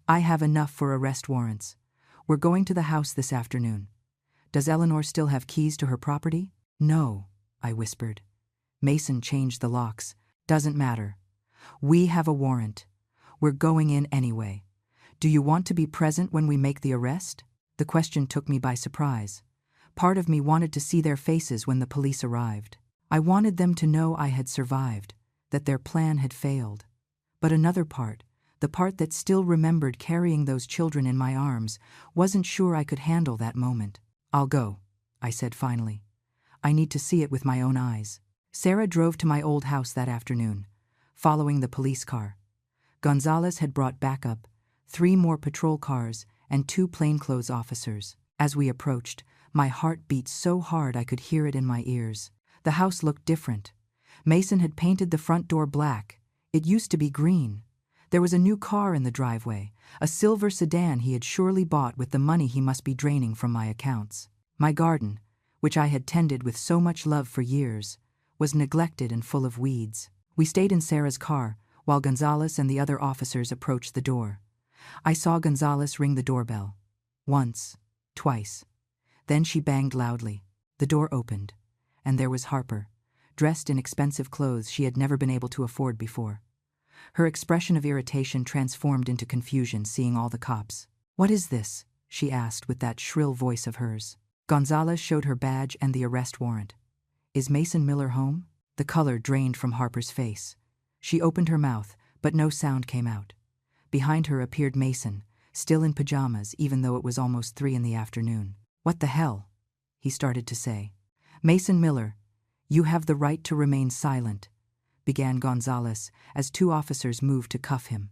"I have enough for arrest warrants. We're going to the house this afternoon. Does Eleanor still have keys to her property?" "No," I whispered. "Mason changed the locks. Doesn't matter. We have a warrant. We're going in anyway. Do you want to be present when we make the arrest?" The question took me by surprise. Part of me wanted to see their faces when the police arrived. I wanted them to know I had survived, that their plan had failed. But another part, the part that still remembered carrying those children in my arms, wasn't sure I could handle that moment. "I'll go," I said finally. "I need to see it with my own eyes." Sarah drove to my old house that afternoon, following the police car. Gonzalez had brought backup, 3 more patrol cars, and 2 plainclothes officers. As we approached, my heart beat so hard I could hear it in my ears. The house looked different. Mason had painted the front door black. It used to be green. There was a new car in the driveway, a silver sedan he had surely bought with the money he must be draining from my accounts. My garden, which I had tended with so much love for years, was neglected and full of weeds. We stayed in Sarah's car, while Gonzalez and the other officers approached the door. I saw Gonzalez ring the doorbell. Once, twice. Then she banged loudly. The door opened, and there was Harper, dressed in expensive clothes she had never been able to afford before. Her expression of irritation transformed into confusion seeing all the cops. "What is this?" she asked with that shrill voice of hers. Gonzalez showed her badge and the arrest warrant. "Is Mason Miller home?" The color drained from Harper's face. She opened her mouth, but no sound came out. Behind her appeared Mason, still in pajamas even though it was almost 3 in the afternoon. "What the hell?" he started to say. "Mason Miller, you have the right to remain silent," began Gonzalez as 2 officers moved to cuff him.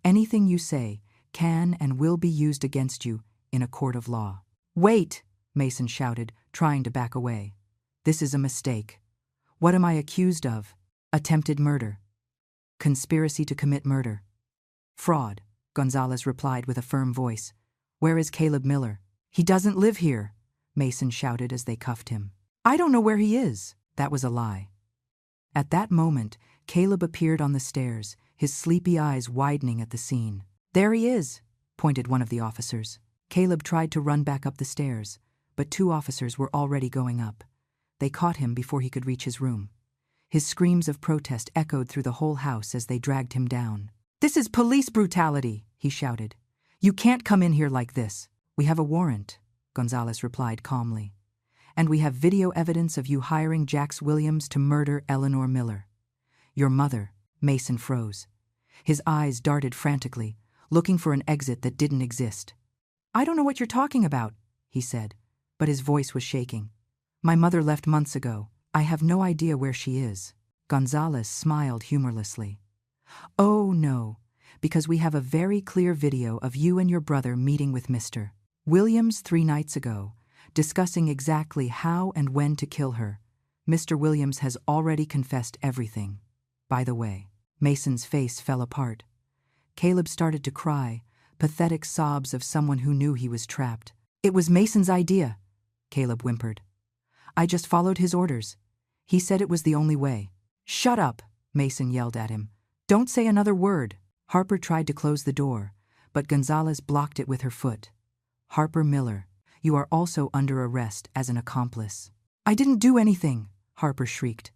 "Anything you say can and will be used against you in a court of law." "Wait!" Mason shouted, trying to back away. "This is a mistake. What am I accused of? Attempted murder. Conspiracy to commit murder. Fraud," Gonzalez replied with a firm voice. "Where is Caleb Miller?" "He doesn't live here," Mason shouted as they cuffed him. "I don't know where he is." That was a lie. At that moment, Caleb appeared on the stairs, his sleepy eyes widening at the scene. "There he is," pointed one of the officers. Caleb tried to run back up the stairs, but 2 officers were already going up. They caught him before he could reach his room. His screams of protest echoed through the whole house as they dragged him down. "This is police brutality," he shouted. "You can't come in here like this." "We have a warrant," Gonzalez replied calmly. "And we have video evidence of you hiring Jax Williams to murder Eleanor Miller. Your mother." Mason froze. His eyes darted frantically, looking for an exit that didn't exist. "I don't know what you're talking about," he said, but his voice was shaking. "My mother left months ago. I have no idea where she is." Gonzalez smiled humorlessly. "Oh, no, because we have a very clear video of you and your brother meeting with Mr. Williams 3 nights ago, discussing exactly how and when to kill her. Mr. Williams has already confessed everything. By the way." Mason's face fell apart. Caleb started to cry, pathetic sobs of someone who knew he was trapped. "It was Mason's idea," Caleb whimpered. "I just followed his orders. He said it was the only way." "Shut up," Mason yelled at him. "Don't say another word." Harper tried to close the door, but Gonzalez blocked it with her foot. "Harper Miller, you are also under arrest as an accomplice." "I didn't do anything," Harper shrieked.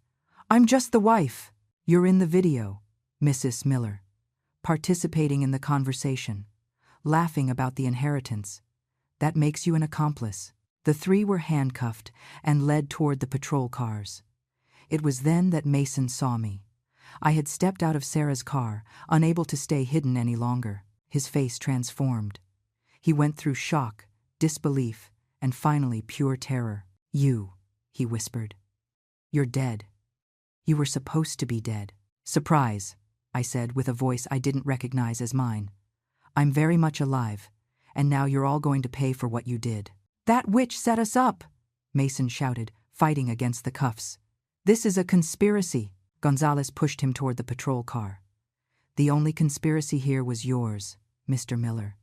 "I'm just the wife." "You're in the video, Mrs. Miller, participating in the conversation, laughing about the inheritance. That makes you an accomplice." The 3 were handcuffed and led toward the patrol cars. It was then that Mason saw me. I had stepped out of Sarah's car, unable to stay hidden any longer. His face transformed. He went through shock, disbelief, and finally pure terror. "You," he whispered. "You're dead. You were supposed to be dead." "Surprise," I said with a voice I didn't recognize as mine. "I'm very much alive, and now you're all going to pay for what you did." "That witch set us up!" Mason shouted, fighting against the cuffs. "This is a conspiracy." Gonzalez pushed him toward the patrol car. "The only conspiracy here was yours, Mr. Miller,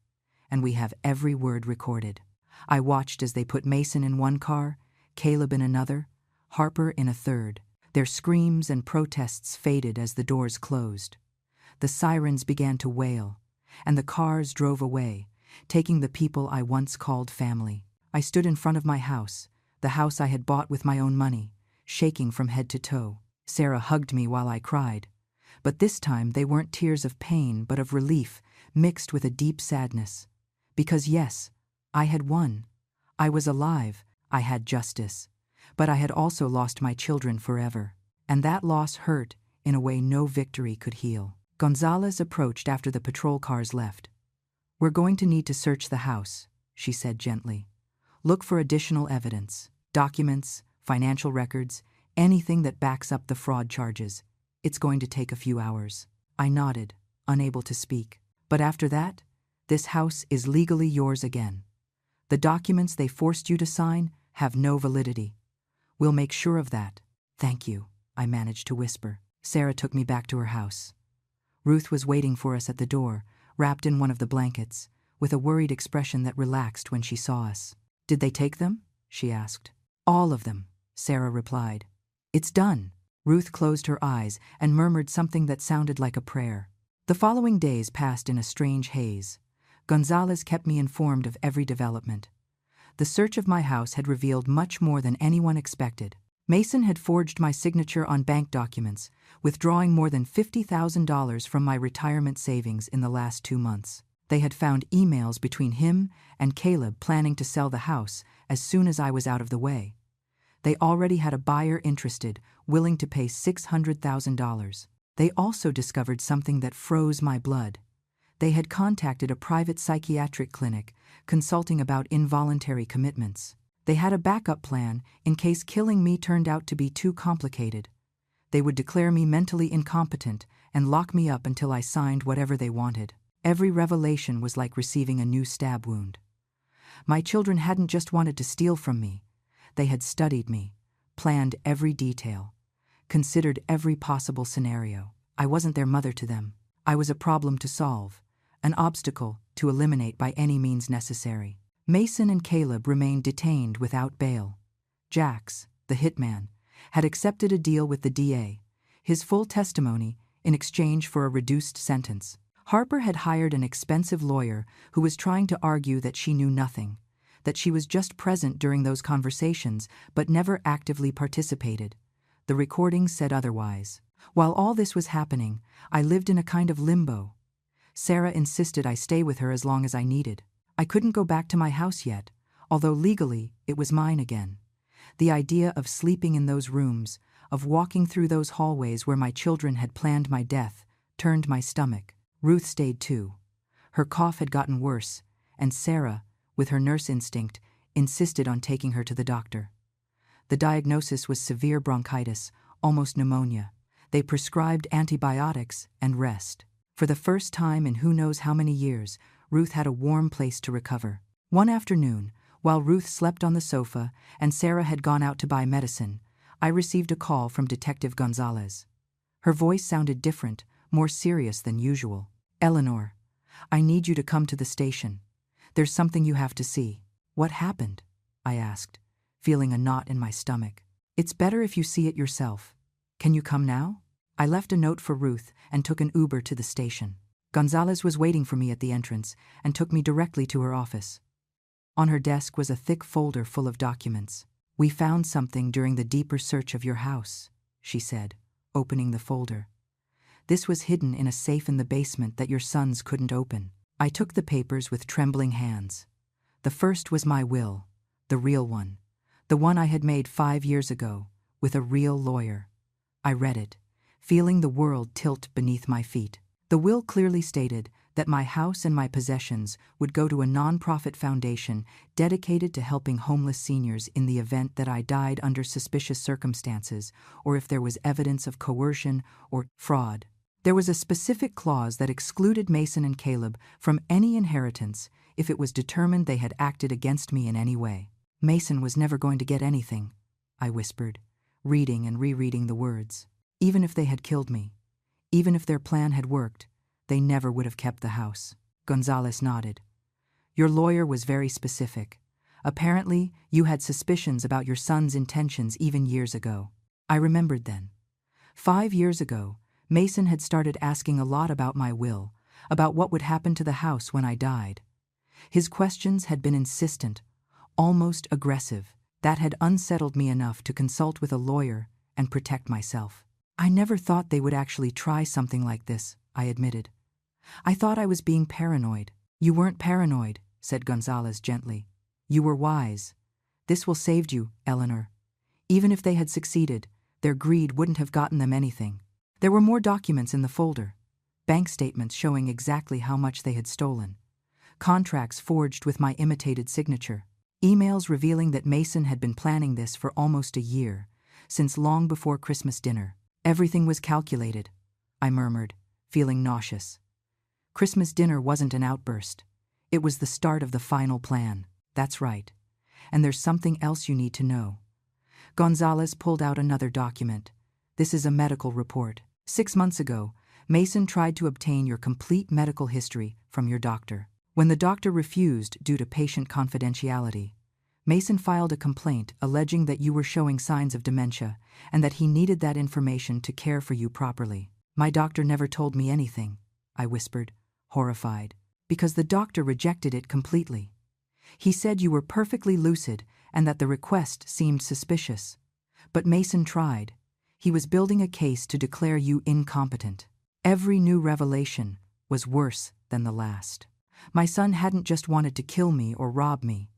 and we have every word recorded." I watched as they put Mason in one car, Caleb in another, Harper in a third. Their screams and protests faded as the doors closed. The sirens began to wail, and the cars drove away, taking the people I once called family. I stood in front of my house, the house I had bought with my own money, shaking from head to toe. Sarah hugged me while I cried. But this time they weren't tears of pain but of relief, mixed with a deep sadness. Because yes, I had won. I was alive, I had justice. But I had also lost my children forever. And that loss hurt in a way no victory could heal. Gonzalez approached after the patrol cars left. "We're going to need to search the house," she said gently. "Look for additional evidence, documents, financial records, anything that backs up the fraud charges. It's going to take a few hours." I nodded, unable to speak. "But after that, this house is legally yours again. The documents they forced you to sign have no validity. We'll make sure of that." "Thank you," I managed to whisper. Sarah took me back to her house. Ruth was waiting for us at the door, wrapped in one of the blankets, with a worried expression that relaxed when she saw us. "Did they take them?" she asked. "All of them," Sarah replied. "It's done." Ruth closed her eyes and murmured something that sounded like a prayer. The following days passed in a strange haze. Gonzalez kept me informed of every development. The search of my house had revealed much more than anyone expected. Mason had forged my signature on bank documents, withdrawing more than $50,000 from my retirement savings in the last 2 months. They had found emails between him and Caleb planning to sell the house as soon as I was out of the way. They already had a buyer interested, willing to pay $600,000. They also discovered something that froze my blood. They had contacted a private psychiatric clinic, consulting about involuntary commitments. They had a backup plan in case killing me turned out to be too complicated. They would declare me mentally incompetent and lock me up until I signed whatever they wanted. Every revelation was like receiving a new stab wound. My children hadn't just wanted to steal from me. They had studied me, planned every detail, considered every possible scenario. I wasn't their mother to them. I was a problem to solve, an obstacle to eliminate by any means necessary. Mason and Caleb remained detained without bail. Jax, the hitman, had accepted a deal with the DA, his full testimony in exchange for a reduced sentence. Harper had hired an expensive lawyer who was trying to argue that she knew nothing, that she was just present during those conversations but never actively participated. The recordings said otherwise. While all this was happening, I lived in a kind of limbo. Sarah insisted I stay with her as long as I needed. I couldn't go back to my house yet, although legally it was mine again. The idea of sleeping in those rooms, of walking through those hallways where my children had planned my death, turned my stomach. Ruth stayed too. Her cough had gotten worse, and Sarah, with her nurse instinct, insisted on taking her to the doctor. The diagnosis was severe bronchitis, almost pneumonia. They prescribed antibiotics and rest. For the first time in who knows how many years, Ruth had a warm place to recover. One afternoon, while Ruth slept on the sofa and Sarah had gone out to buy medicine, I received a call from Detective Gonzalez. Her voice sounded different, more serious than usual. "Eleanor, I need you to come to the station. There's something you have to see." "What happened?" I asked, feeling a knot in my stomach. "It's better if you see it yourself. Can you come now?" I left a note for Ruth and took an Uber to the station. Gonzalez was waiting for me at the entrance and took me directly to her office. On her desk was a thick folder full of documents. "We found something during the deeper search of your house," she said, opening the folder. "This was hidden in a safe in the basement that your sons couldn't open." I took the papers with trembling hands. The first was my will, the real one, the one I had made 5 years ago, with a real lawyer. I read it, feeling the world tilt beneath my feet. The will clearly stated that my house and my possessions would go to a nonprofit foundation dedicated to helping homeless seniors in the event that I died under suspicious circumstances or if there was evidence of coercion or fraud. There was a specific clause that excluded Mason and Caleb from any inheritance if it was determined they had acted against me in any way. Mason was never going to get anything, I whispered, reading and rereading the words. Even if they had killed me, even if their plan had worked, they never would have kept the house. Gonzalez nodded. Your lawyer was very specific. Apparently, you had suspicions about your son's intentions even years ago. I remembered then. 5 years ago, Mason had started asking a lot about my will, about what would happen to the house when I died. His questions had been insistent, almost aggressive. That had unsettled me enough to consult with a lawyer and protect myself. I never thought they would actually try something like this, I admitted. I thought I was being paranoid. You weren't paranoid, said Gonzalez gently. You were wise. This will save you, Eleanor. Even if they had succeeded, their greed wouldn't have gotten them anything. There were more documents in the folder. Bank statements showing exactly how much they had stolen. Contracts forged with my imitated signature. Emails revealing that Mason had been planning this for almost a year, since long before Christmas dinner. Everything was calculated, I murmured, feeling nauseous. Christmas dinner wasn't an outburst. It was the start of the final plan. That's right. And there's something else you need to know. Gonzalez pulled out another document. This is a medical report. 6 months ago, Mason tried to obtain your complete medical history from your doctor. When the doctor refused due to patient confidentiality, Mason filed a complaint alleging that you were showing signs of dementia and that he needed that information to care for you properly. My doctor never told me anything, I whispered, horrified, because the doctor rejected it completely. He said you were perfectly lucid and that the request seemed suspicious. But Mason tried. He was building a case to declare you incompetent. Every new revelation was worse than the last. My son hadn't just wanted to kill me or rob me.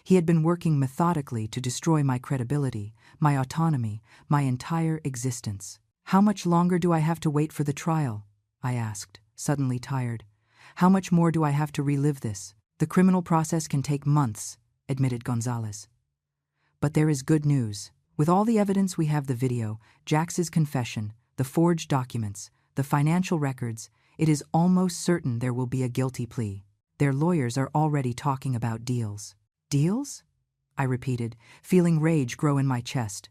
He had been working methodically to destroy my credibility, my autonomy, my entire existence. How much longer do I have to wait for the trial? I asked, suddenly tired. How much more do I have to relive this? The criminal process can take months, admitted Gonzalez. But there is good news. With all the evidence we have, the video, Jax's confession, the forged documents, the financial records, it is almost certain there will be a guilty plea. Their lawyers are already talking about deals. Deals? I repeated, feeling rage grow in my chest.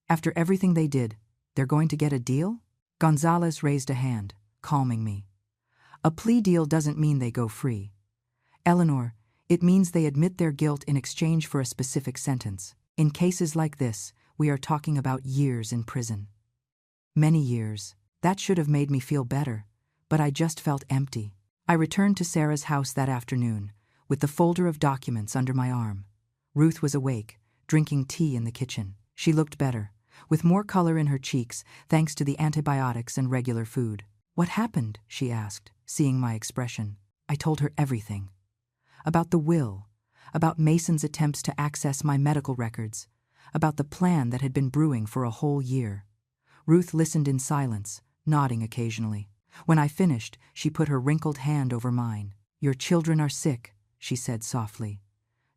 After everything they did, they're going to get a deal? Gonzalez raised a hand, calming me. A plea deal doesn't mean they go free. Eleanor, it means they admit their guilt in exchange for a specific sentence. In cases like this, we are talking about years in prison. Many years. That should have made me feel better, but I just felt empty. I returned to Sarah's house that afternoon, with the folder of documents under my arm. Ruth was awake, drinking tea in the kitchen. She looked better, with more color in her cheeks thanks to the antibiotics and regular food. What happened? She asked, seeing my expression. I told her everything. About the will, about Mason's attempts to access my medical records, about the plan that had been brewing for a whole year. Ruth listened in silence, nodding occasionally. When I finished, she put her wrinkled hand over mine. Your children are sick, she said softly.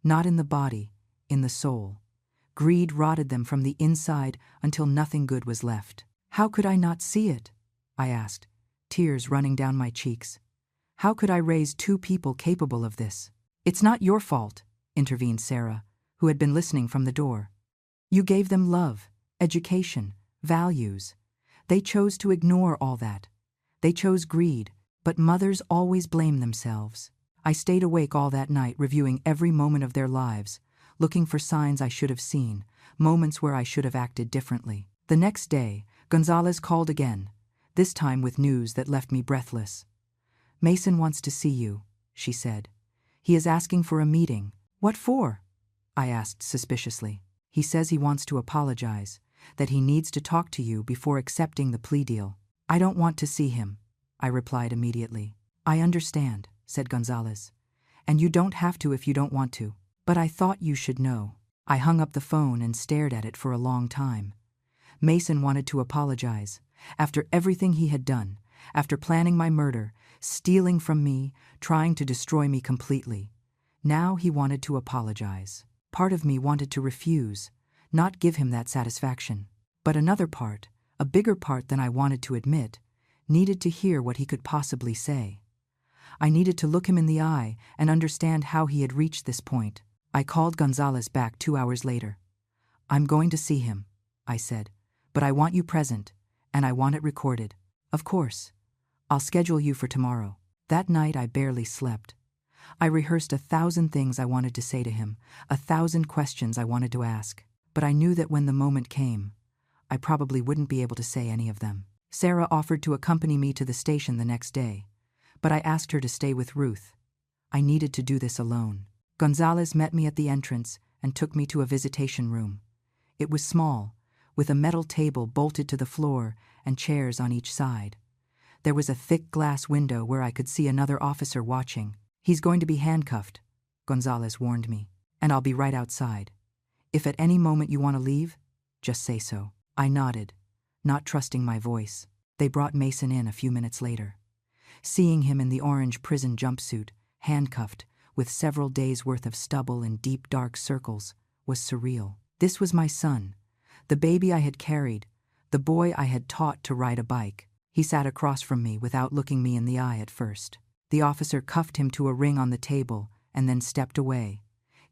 Not in the body, in the soul. Greed rotted them from the inside until nothing good was left. How could I not see it? I asked, tears running down my cheeks. How could I raise 2 people capable of this? It's not your fault, intervened Sarah, who had been listening from the door. You gave them love, education, values. They chose to ignore all that. They chose greed, but mothers always blame themselves. I stayed awake all that night reviewing every moment of their lives, looking for signs I should have seen, moments where I should have acted differently. The next day, Gonzalez called again, this time with news that left me breathless. Mason wants to see you, she said. He is asking for a meeting. What for? I asked suspiciously. He says he wants to apologize, that he needs to talk to you before accepting the plea deal. I don't want to see him, I replied immediately. I understand, said Gonzalez. And you don't have to if you don't want to. But I thought you should know. I hung up the phone and stared at it for a long time. Mason wanted to apologize. After everything he had done, after planning my murder, stealing from me, trying to destroy me completely. Now he wanted to apologize. Part of me wanted to refuse, not give him that satisfaction. But another part, a bigger part than I wanted to admit, needed to hear what he could possibly say. I needed to look him in the eye and understand how he had reached this point. I called Gonzalez back 2 hours later. "I'm going to see him," I said, "but I want you present, and I want it recorded." "Of course. I'll schedule you for tomorrow." That night I barely slept. I rehearsed 1,000 things I wanted to say to him, 1,000 questions I wanted to ask. But I knew that when the moment came, I probably wouldn't be able to say any of them. Sarah offered to accompany me to the station the next day, but I asked her to stay with Ruth. I needed to do this alone. Gonzalez met me at the entrance and took me to a visitation room. It was small, with a metal table bolted to the floor and chairs on each side. There was a thick glass window where I could see another officer watching. "He's going to be handcuffed," Gonzalez warned me, "and I'll be right outside. If at any moment you want to leave, just say so." I nodded, not trusting my voice. They brought Mason in a few minutes later. Seeing him in the orange prison jumpsuit, handcuffed, with several days' worth of stubble and deep dark circles, was surreal. This was my son, the baby I had carried, the boy I had taught to ride a bike. He sat across from me without looking me in the eye at first. The officer cuffed him to a ring on the table and then stepped away,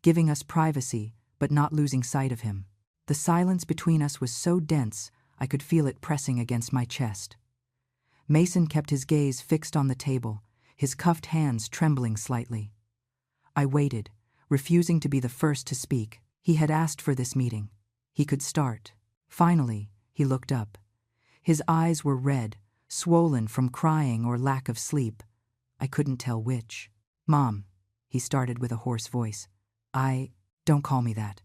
giving us privacy but not losing sight of him. The silence between us was so dense I could feel it pressing against my chest. Mason kept his gaze fixed on the table, his cuffed hands trembling slightly. I waited, refusing to be the first to speak. He had asked for this meeting. He could start. Finally, he looked up. His eyes were red, swollen from crying or lack of sleep. I couldn't tell which. "Mom," he started with a hoarse voice. Don't call me that."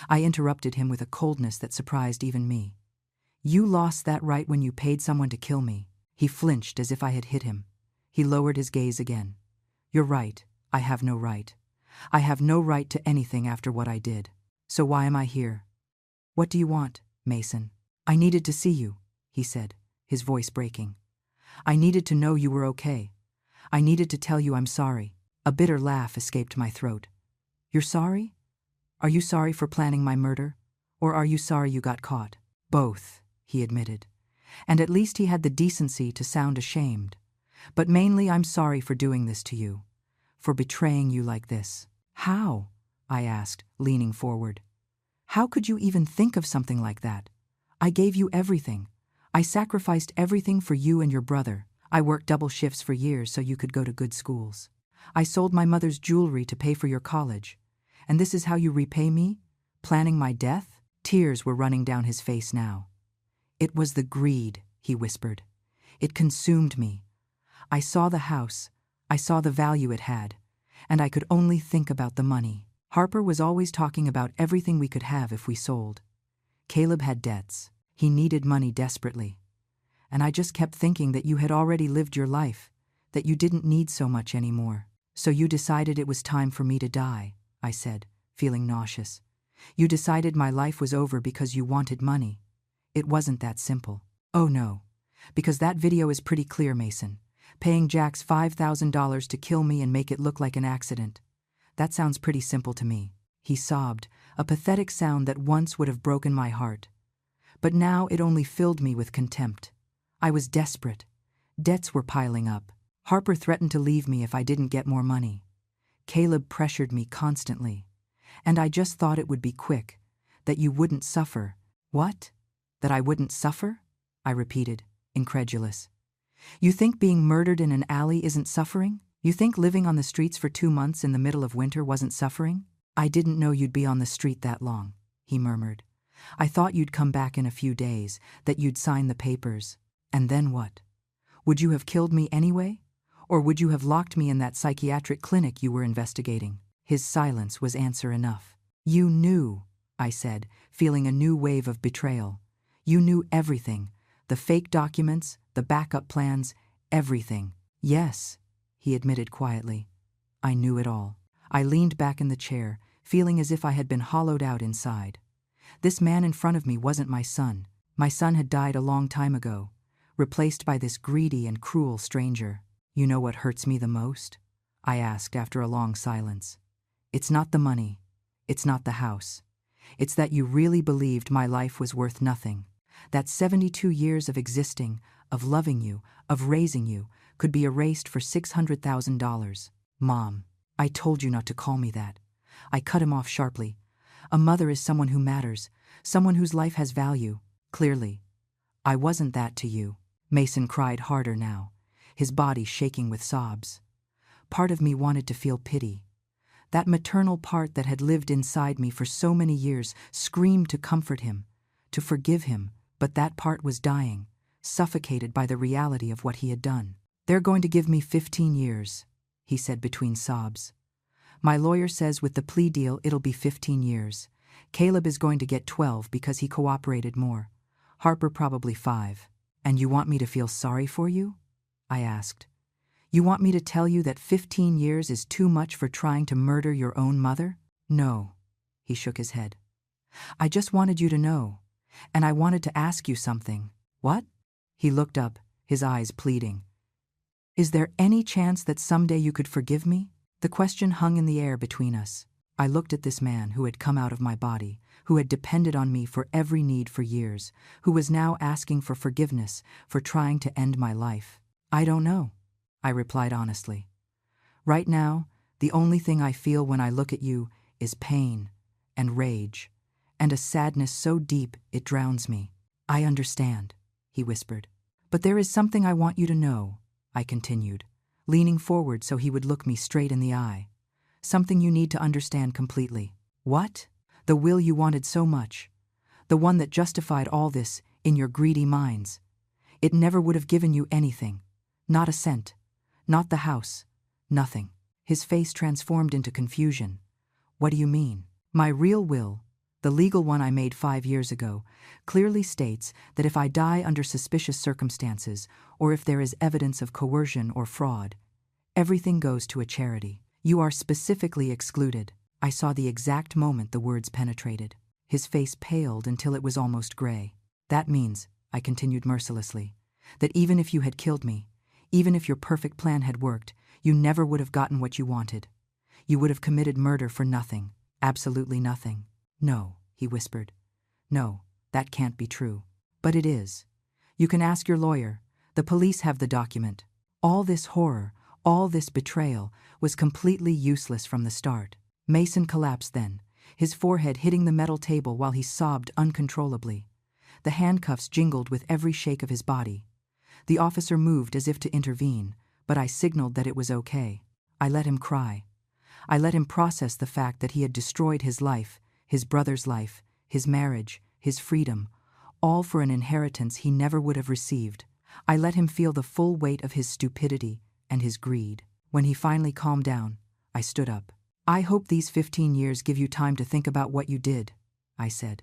I interrupted him with a coldness that surprised even me. "You lost that right when you paid someone to kill me." He flinched as if I had hit him. He lowered his gaze again. "You're right. I have no right. I have no right to anything after what I did. So why am I here?" "What do you want, Mason?" "I needed to see you," he said, his voice breaking. "I needed to know you were okay. I needed to tell you I'm sorry." A bitter laugh escaped my throat. "You're sorry? Are you sorry for planning my murder? Or are you sorry you got caught?" "Both," he admitted. And at least he had the decency to sound ashamed. "But mainly I'm sorry for doing this to you. For betraying you like this." "How?" I asked, leaning forward. "How could you even think of something like that? I gave you everything. I sacrificed everything for you and your brother. I worked double shifts for years so you could go to good schools. I sold my mother's jewelry to pay for your college. And this is how you repay me? Planning my death?" Tears were running down his face now. "It was the greed," he whispered. "It consumed me. I saw the house. I saw the value it had. And I could only think about the money. Harper was always talking about everything we could have if we sold. Caleb had debts. He needed money desperately. And I just kept thinking that you had already lived your life, that you didn't need so much anymore. So you decided it was time for me to die," I said, feeling nauseous. "You decided my life was over because you wanted money. It wasn't that simple." "Oh no, because that video is pretty clear, Mason. Paying Jax $5,000 to kill me and make it look like an accident. That sounds pretty simple to me." He sobbed, a pathetic sound that once would have broken my heart. But now it only filled me with contempt. I was desperate. Debts were piling up. Harper threatened to leave me if I didn't get more money. Caleb pressured me constantly. And I just thought it would be quick, that you wouldn't suffer. "What? That I wouldn't suffer?" I repeated, incredulous. "You think being murdered in an alley isn't suffering? You think living on the streets for 2 months in the middle of winter wasn't suffering?" "I didn't know you'd be on the street that long," he murmured. "I thought you'd come back in a few days, that you'd sign the papers. And then what? Would you have killed me anyway? Or would you have locked me in that psychiatric clinic you were investigating?" His silence was answer enough. "You knew," I said, feeling a new wave of betrayal. "You knew everything, the fake documents, the backup plans, everything." "Yes," he admitted quietly. "I knew it all." I leaned back in the chair, feeling as if I had been hollowed out inside. This man in front of me wasn't my son. My son had died a long time ago, replaced by this greedy and cruel stranger. You know what hurts me the most? I asked after a long silence. It's not the money. It's not the house. It's that you really believed my life was worth nothing. That 72 years of existing, of loving you, of raising you, could be erased for $600,000. Mom, I told you not to call me that. I cut him off sharply. A mother is someone who matters, someone whose life has value. Clearly, I wasn't that to you. Mason cried harder now, his body shaking with sobs. Part of me wanted to feel pity. That maternal part that had lived inside me for so many years screamed to comfort him, to forgive him, but that part was dying, suffocated by the reality of what he had done. They're going to give me 15 years, he said between sobs. My lawyer says with the plea deal it'll be 15 years. Caleb is going to get 12 because he cooperated more. Harper probably 5. And you want me to feel sorry for you? I asked. You want me to tell you that 15 years is too much for trying to murder your own mother? No, he shook his head. I just wanted you to know, and I wanted to ask you something. What? He looked up, his eyes pleading. Is there any chance that someday you could forgive me? The question hung in the air between us. I looked at this man who had come out of my body, who had depended on me for every need for years, who was now asking for forgiveness for trying to end my life. I don't know, I replied honestly. Right now, the only thing I feel when I look at you is pain and rage, and a sadness so deep it drowns me. I understand, he whispered. But there is something I want you to know, I continued, leaning forward so he would look me straight in the eye. Something you need to understand completely. What? The will you wanted so much. The one that justified all this in your greedy minds. It never would have given you anything. Not a cent. Not the house. Nothing. His face transformed into confusion. What do you mean? My real will, the legal one I made 5 years ago, clearly states that if I die under suspicious circumstances, or if there is evidence of coercion or fraud, everything goes to a charity. You are specifically excluded. I saw the exact moment the words penetrated. His face paled until it was almost gray. That means, I continued mercilessly, that even if you had killed me, even if your perfect plan had worked, you never would have gotten what you wanted. You would have committed murder for nothing, absolutely nothing. No, he whispered. No, that can't be true. But it is. You can ask your lawyer. The police have the document. All this horror, all this betrayal, was completely useless from the start. Mason collapsed then, his forehead hitting the metal table while he sobbed uncontrollably. The handcuffs jingled with every shake of his body. The officer moved as if to intervene, but I signaled that it was okay. I let him cry. I let him process the fact that he had destroyed his life, his brother's life, his marriage, his freedom, all for an inheritance he never would have received. I let him feel the full weight of his stupidity and his greed. When he finally calmed down, I stood up. I hope these 15 years give you time to think about what you did, I said.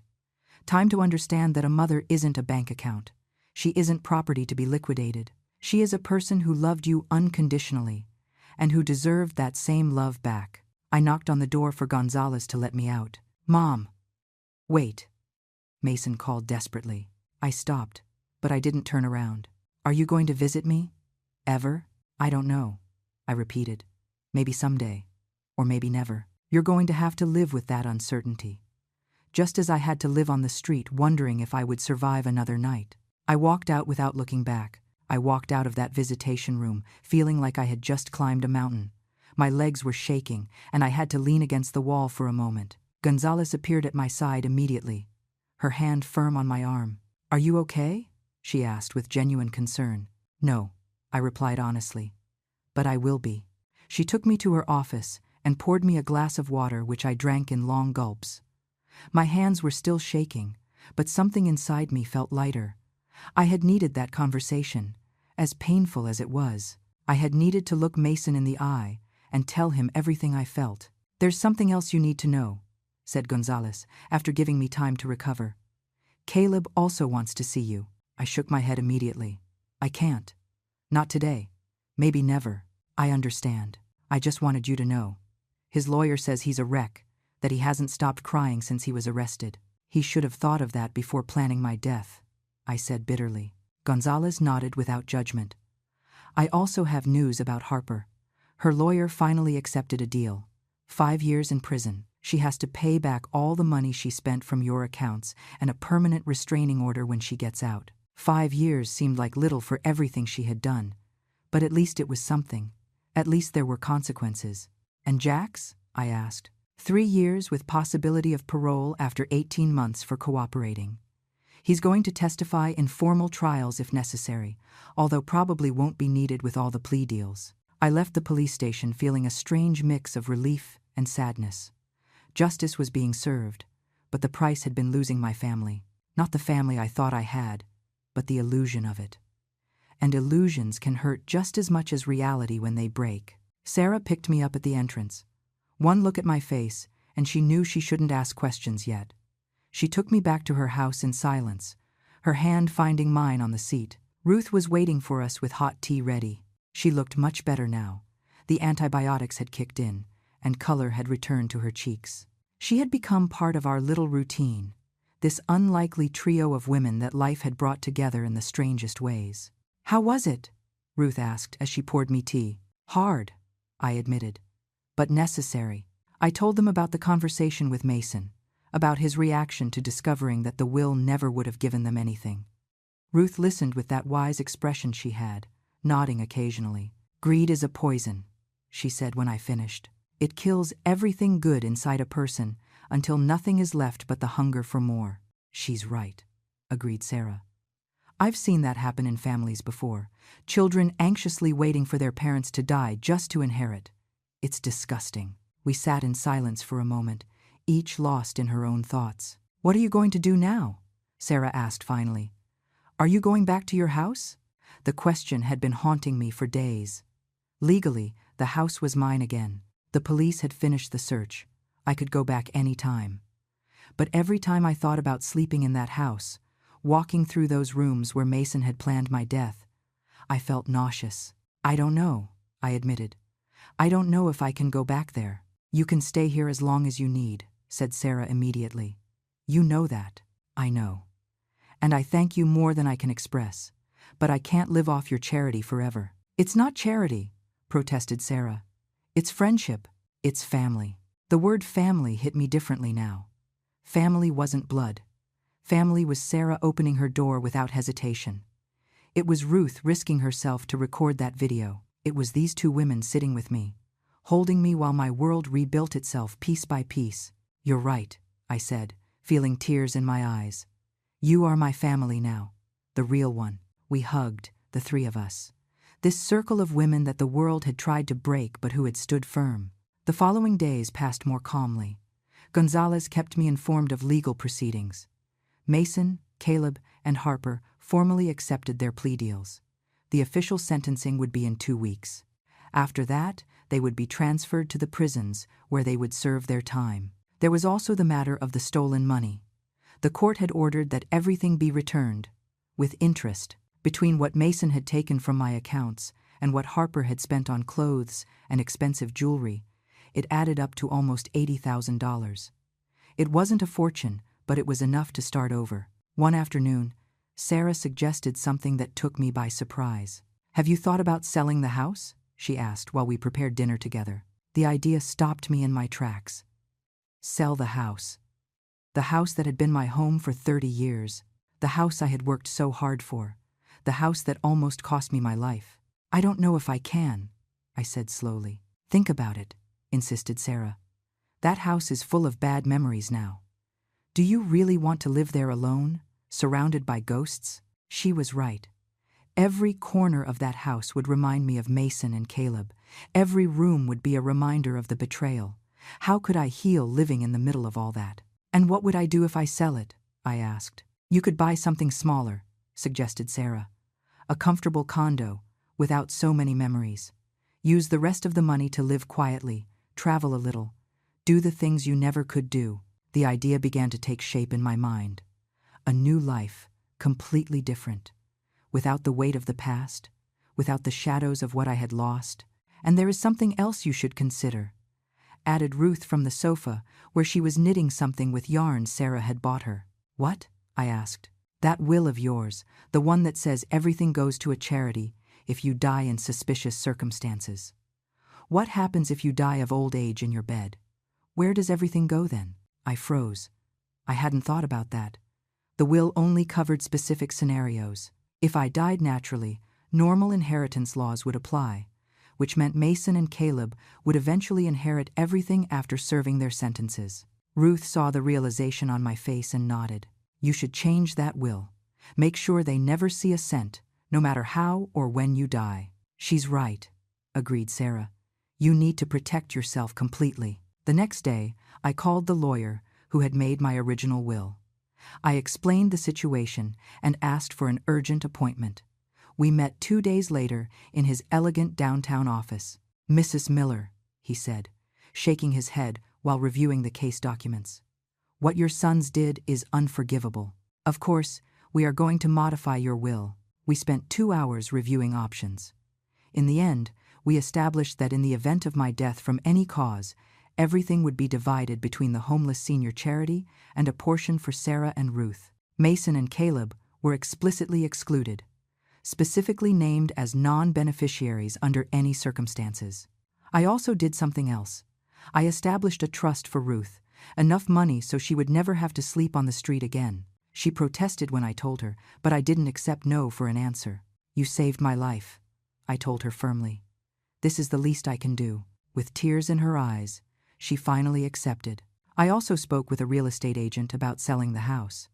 Time to understand that a mother isn't a bank account. She isn't property to be liquidated. She is a person who loved you unconditionally, and who deserved that same love back. I knocked on the door for Gonzalez to let me out. Mom! Wait, Mason called desperately. I stopped, but I didn't turn around. Are you going to visit me? Ever? I don't know, I repeated. Maybe someday. Or maybe never. You're going to have to live with that uncertainty. Just as I had to live on the street wondering if I would survive another night. I walked out without looking back. I walked out of that visitation room, feeling like I had just climbed a mountain. My legs were shaking, and I had to lean against the wall for a moment. Gonzalez appeared at my side immediately, her hand firm on my arm. Are you okay? She asked with genuine concern. No, I replied honestly. But I will be. She took me to her office and poured me a glass of water which I drank in long gulps. My hands were still shaking, but something inside me felt lighter. I had needed that conversation, as painful as it was. I had needed to look Mason in the eye and tell him everything I felt. There's something else you need to know, said Gonzalez, after giving me time to recover. Caleb also wants to see you. I shook my head immediately. I can't. Not today. Maybe never. I understand. I just wanted you to know. His lawyer says he's a wreck, that he hasn't stopped crying since he was arrested. He should have thought of that before planning my death, I said bitterly. Gonzalez nodded without judgment. I also have news about Harper. Her lawyer finally accepted a deal. 5 years in prison. She has to pay back all the money she spent from your accounts and a permanent restraining order when she gets out. 5 years seemed like little for everything she had done. But at least it was something. At least there were consequences. And Jax? I asked. 3 years with possibility of parole after 18 months for cooperating. He's going to testify in formal trials if necessary, although probably won't be needed with all the plea deals. I left the police station feeling a strange mix of relief and sadness. Justice was being served, but the price had been losing my family. Not the family I thought I had, but the illusion of it. And illusions can hurt just as much as reality when they break. Sarah picked me up at the entrance. One look at my face, and she knew she shouldn't ask questions yet. She took me back to her house in silence, her hand finding mine on the seat. Ruth was waiting for us with hot tea ready. She looked much better now. The antibiotics had kicked in, and color had returned to her cheeks. She had become part of our little routine, this unlikely trio of women that life had brought together in the strangest ways. "How was it?" Ruth asked as she poured me tea. "Hard," I admitted, "but necessary." I told them about the conversation with Mason, about his reaction to discovering that the will never would have given them anything. Ruth listened with that wise expression she had, nodding occasionally. "Greed is a poison," she said when I finished. "It kills everything good inside a person until nothing is left but the hunger for more." "She's right," agreed Sarah. "I've seen that happen in families before. Children anxiously waiting for their parents to die just to inherit. It's disgusting." We sat in silence for a moment, each lost in her own thoughts. "What are you going to do now?" Sarah asked finally. "Are you going back to your house?" The question had been haunting me for days. Legally, the house was mine again. The police had finished the search. I could go back any time. But every time I thought about sleeping in that house, walking through those rooms where Mason had planned my death, I felt nauseous. "I don't know," I admitted. "I don't know if I can go back there." "You can stay here as long as you need," said Sarah immediately. "You know that." "I know. And I thank you more than I can express. But I can't live off your charity forever." "It's not charity," protested Sarah. "It's friendship. It's family." The word family hit me differently now. Family wasn't blood. Family was Sarah opening her door without hesitation. It was Ruth risking herself to record that video. It was these two women sitting with me, holding me while my world rebuilt itself piece by piece. "You're right," I said, feeling tears in my eyes. "You are my family now, the real one." We hugged, the three of us. This circle of women that the world had tried to break but who had stood firm. The following days passed more calmly. Gonzalez kept me informed of legal proceedings. Mason, Caleb, and Harper formally accepted their plea deals. The official sentencing would be in 2 weeks. After that, they would be transferred to the prisons where they would serve their time. There was also the matter of the stolen money. The court had ordered that everything be returned, with interest. Between what Mason had taken from my accounts and what Harper had spent on clothes and expensive jewelry, it added up to almost $80,000. It wasn't a fortune, but it was enough to start over. One afternoon, Sarah suggested something that took me by surprise. "Have you thought about selling the house?" she asked while we prepared dinner together. The idea stopped me in my tracks. Sell the house. The house that had been my home for 30 years. The house I had worked so hard for. The house that almost cost me my life. "I don't know if I can," I said slowly. "Think about it," insisted Sarah. "That house is full of bad memories now. Do you really want to live there alone, surrounded by ghosts?" She was right. Every corner of that house would remind me of Mason and Caleb. Every room would be a reminder of the betrayal. How could I heal living in the middle of all that? "And what would I do if I sell it?" I asked. "You could buy something smaller," suggested Sarah. "A comfortable condo, without so many memories. Use the rest of the money to live quietly, travel a little, do the things you never could do." The idea began to take shape in my mind. A new life, completely different. Without the weight of the past, without the shadows of what I had lost. "And there is something else you should consider," added Ruth from the sofa, where she was knitting something with yarn Sarah had bought her. "What?" I asked. "That will of yours, the one that says everything goes to a charity, if you die in suspicious circumstances? What happens if you die of old age in your bed? Where does everything go then? I froze. I hadn't thought about that. The will only covered specific scenarios. If I died naturally, normal inheritance laws would apply, which meant Mason and Caleb would eventually inherit everything after serving their sentences. Ruth saw the realization on my face and nodded. You should change that will. Make sure they never see a cent, no matter how or when you die. She's right, agreed Sarah. You need to protect yourself completely. The next day, I called the lawyer who had made my original will. I explained the situation and asked for an urgent appointment. We met 2 days later in his elegant downtown office. Mrs. Miller, he said, shaking his head while reviewing the case documents. What your sons did is unforgivable. Of course, we are going to modify your will. We spent 2 hours reviewing options. In the end, we established that in the event of my death from any cause, everything would be divided between the homeless senior charity and a portion for Sarah and Ruth. Mason and Caleb were explicitly excluded, specifically named as non-beneficiaries under any circumstances. I also did something else. I established a trust for Ruth, enough money so she would never have to sleep on the street again. She protested when I told her, but I didn't accept no for an answer. You saved my life, I told her firmly. This is the least I can do. With tears in her eyes, she finally accepted. I also spoke with a real estate agent about selling the house.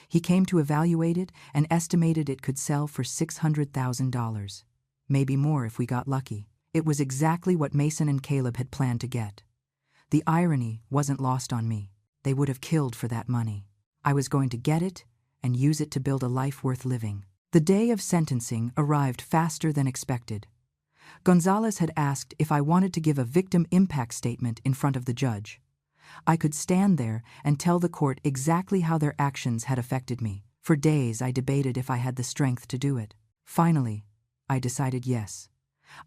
He came to evaluate it and estimated it could sell for $600,000. Maybe more if we got lucky. It was exactly what Mason and Caleb had planned to get. The irony wasn't lost on me. They would have killed for that money. I was going to get it and use it to build a life worth living. The day of sentencing arrived faster than expected. Gonzalez had asked if I wanted to give a victim impact statement in front of the judge. I could stand there and tell the court exactly how their actions had affected me. For days I debated if I had the strength to do it. Finally, I decided yes.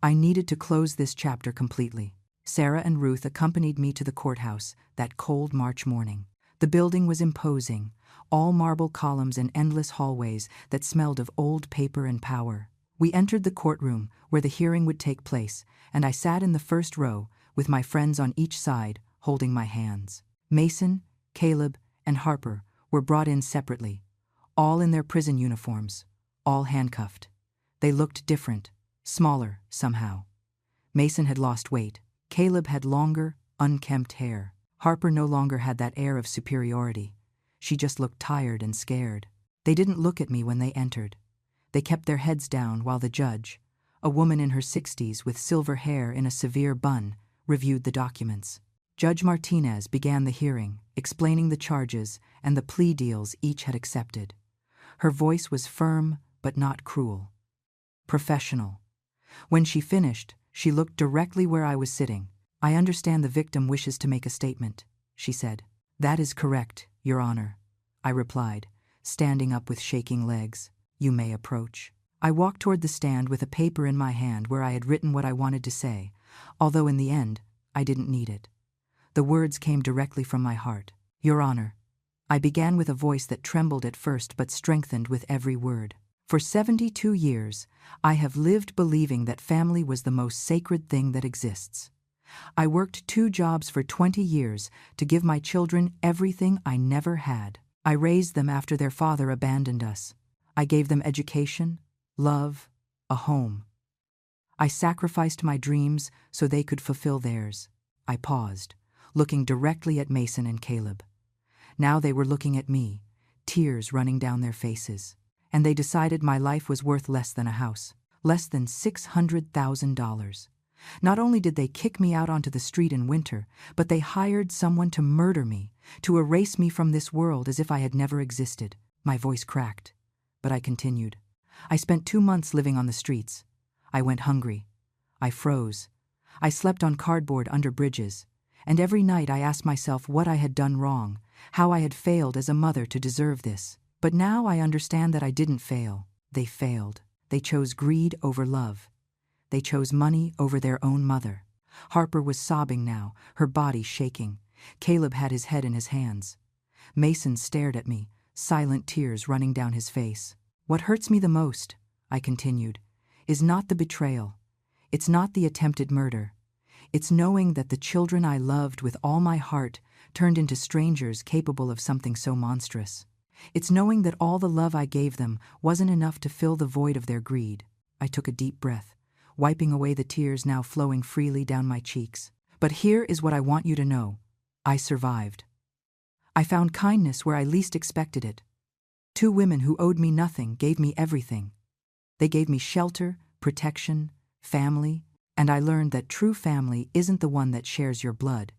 I needed to close this chapter completely. Sarah and Ruth accompanied me to the courthouse that cold March morning. The building was imposing, all marble columns and endless hallways that smelled of old paper and power. We entered the courtroom where the hearing would take place, and I sat in the first row with my friends on each side, holding my hands. Mason, Caleb, and Harper were brought in separately, all in their prison uniforms, all handcuffed. They looked different, smaller somehow. Mason had lost weight. Caleb had longer, unkempt hair. Harper no longer had that air of superiority. She just looked tired and scared. They didn't look at me when they entered. They kept their heads down while the judge, a woman in her 60s with silver hair in a severe bun, reviewed the documents. Judge Martinez began the hearing, explaining the charges and the plea deals each had accepted. Her voice was firm but not cruel. Professional. When she finished, she looked directly where I was sitting. I understand the victim wishes to make a statement, she said. That is correct, Your Honor, I replied, standing up with shaking legs. You may approach. I walked toward the stand with a paper in my hand where I had written what I wanted to say, although in the end, I didn't need it. The words came directly from my heart. Your Honor. I began with a voice that trembled at first but strengthened with every word. For 72 years, I have lived believing that family was the most sacred thing that exists. I worked 2 jobs for 20 years to give my children everything I never had. I raised them after their father abandoned us. I gave them education, love, a home. I sacrificed my dreams so they could fulfill theirs. I paused, looking directly at Mason and Caleb. Now they were looking at me, tears running down their faces. And they decided my life was worth less than a house, less than $600,000. Not only did they kick me out onto the street in winter, but they hired someone to murder me, to erase me from this world as if I had never existed. My voice cracked, but I continued. I spent 2 months living on the streets. I went hungry. I froze. I slept on cardboard under bridges. And every night I asked myself what I had done wrong, how I had failed as a mother to deserve this. But now I understand that I didn't fail. They failed. They chose greed over love. They chose money over their own mother. Harper was sobbing now, her body shaking. Caleb had his head in his hands. Mason stared at me, silent tears running down his face. What hurts me the most, I continued, is not the betrayal. It's not the attempted murder. It's knowing that the children I loved with all my heart turned into strangers capable of something so monstrous. It's knowing that all the love I gave them wasn't enough to fill the void of their greed. I took a deep breath, wiping away the tears now flowing freely down my cheeks. But here is what I want you to know. I survived. I found kindness where I least expected it. 2 women who owed me nothing gave me everything. They gave me shelter, protection, family, and I learned that true family isn't the one that shares your blood,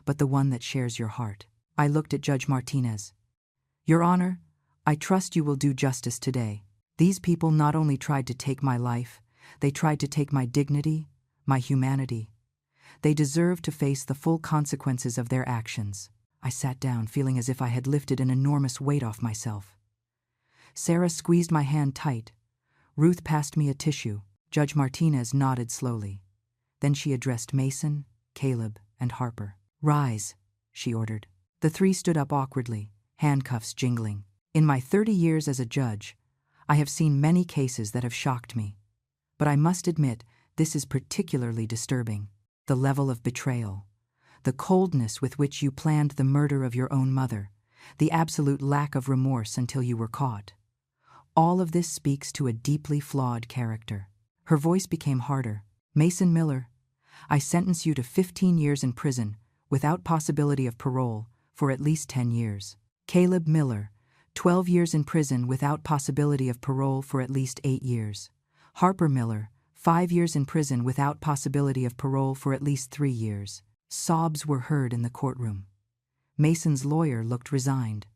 but the one that shares your heart. I looked at Judge Martinez. Your Honor, I trust you will do justice today. These people not only tried to take my life, they tried to take my dignity, my humanity. They deserve to face the full consequences of their actions. I sat down, feeling as if I had lifted an enormous weight off myself. Sarah squeezed my hand tight. Ruth passed me a tissue. Judge Martinez nodded slowly. Then she addressed Mason, Caleb, and Harper. Rise, she ordered. The 3 stood up awkwardly, handcuffs jingling. In my 30 years as a judge, I have seen many cases that have shocked me. But I must admit, this is particularly disturbing. The level of betrayal, the coldness with which you planned the murder of your own mother, the absolute lack of remorse until you were caught. All of this speaks to a deeply flawed character. Her voice became harder. Mason Miller, I sentence you to 15 years in prison, without possibility of parole, for at least 10 years. Caleb Miller, 12 years in prison without possibility of parole for at least 8 years. Harper Miller, 5 years in prison without possibility of parole for at least 3 years. Sobs were heard in the courtroom. Mason's lawyer looked resigned.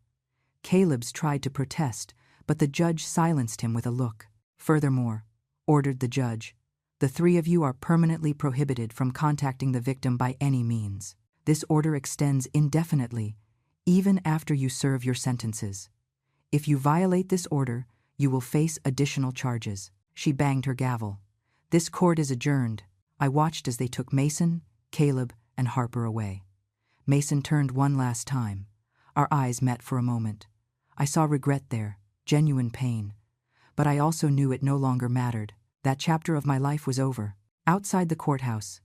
Caleb's tried to protest, but the judge silenced him with a look. Furthermore, ordered the judge, the 3 of you are permanently prohibited from contacting the victim by any means. This order extends indefinitely, even after you serve your sentences. If you violate this order, you will face additional charges. She banged her gavel. This court is adjourned. I watched as they took Mason, Caleb, and Harper away. Mason turned one last time. Our eyes met for a moment. I saw regret there, genuine pain. But I also knew it no longer mattered. That chapter of my life was over. Outside the courthouse,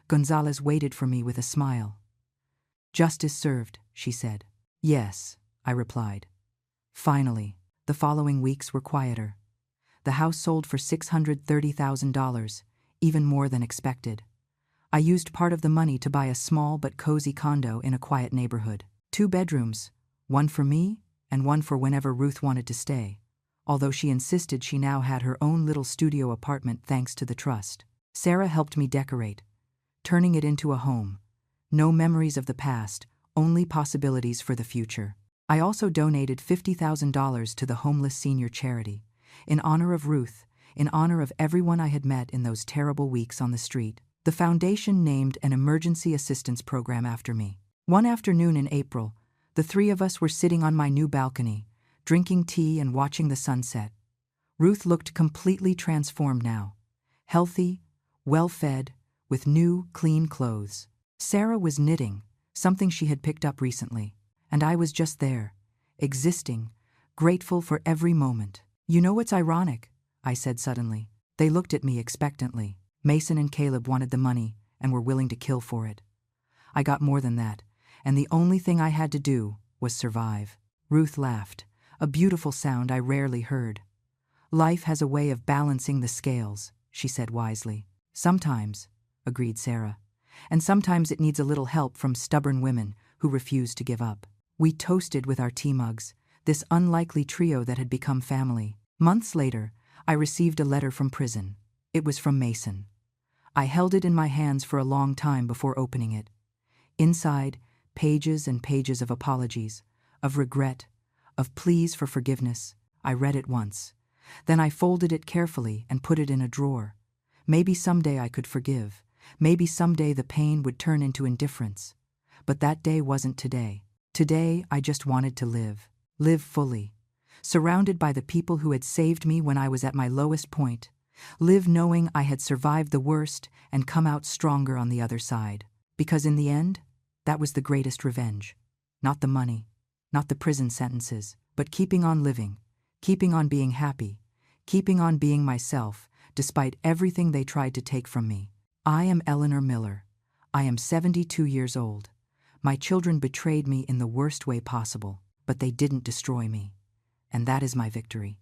Gonzalez waited for me with a smile. Justice served, she said. Yes, I replied. Finally, the following weeks were quieter. The house sold for $630,000, even more than expected. I used part of the money to buy a small but cozy condo in a quiet neighborhood. 2 bedrooms, one for me and one for whenever Ruth wanted to stay, although she insisted she now had her own little studio apartment thanks to the trust. Sarah helped me decorate, turning it into a home. No memories of the past, only possibilities for the future. I also donated $50,000 to the homeless senior charity, in honor of Ruth, in honor of everyone I had met in those terrible weeks on the street. The foundation named an emergency assistance program after me. One afternoon in April, the 3 of us were sitting on my new balcony, drinking tea and watching the sunset. Ruth looked completely transformed now, healthy, well-fed, with new, clean clothes. Sarah was knitting, something she had picked up recently, and I was just there, existing, grateful for every moment. You know what's ironic? I said suddenly. They looked at me expectantly. Mason and Caleb wanted the money and were willing to kill for it. I got more than that, and the only thing I had to do was survive. Ruth laughed, a beautiful sound I rarely heard. Life has a way of balancing the scales, she said wisely. Sometimes, agreed Sarah, and sometimes it needs a little help from stubborn women who refuse to give up. We toasted with our tea mugs, this unlikely trio that had become family. Months later, I received a letter from prison. It was from Mason. I held it in my hands for a long time before opening it. Inside, pages and pages of apologies, of regret, of pleas for forgiveness. I read it once. Then I folded it carefully and put it in a drawer. Maybe someday I could forgive. Maybe someday the pain would turn into indifference. But that day wasn't today. Today, I just wanted to live fully, surrounded by the people who had saved me when I was at my lowest point. Live knowing I had survived the worst and come out stronger on the other side. Because in the end, that was the greatest revenge. Not the money, not the prison sentences, but keeping on living, keeping on being happy, keeping on being myself, despite everything they tried to take from me. I am Eleanor Miller. I am 72 years old. My children betrayed me in the worst way possible, but they didn't destroy me. And that is my victory.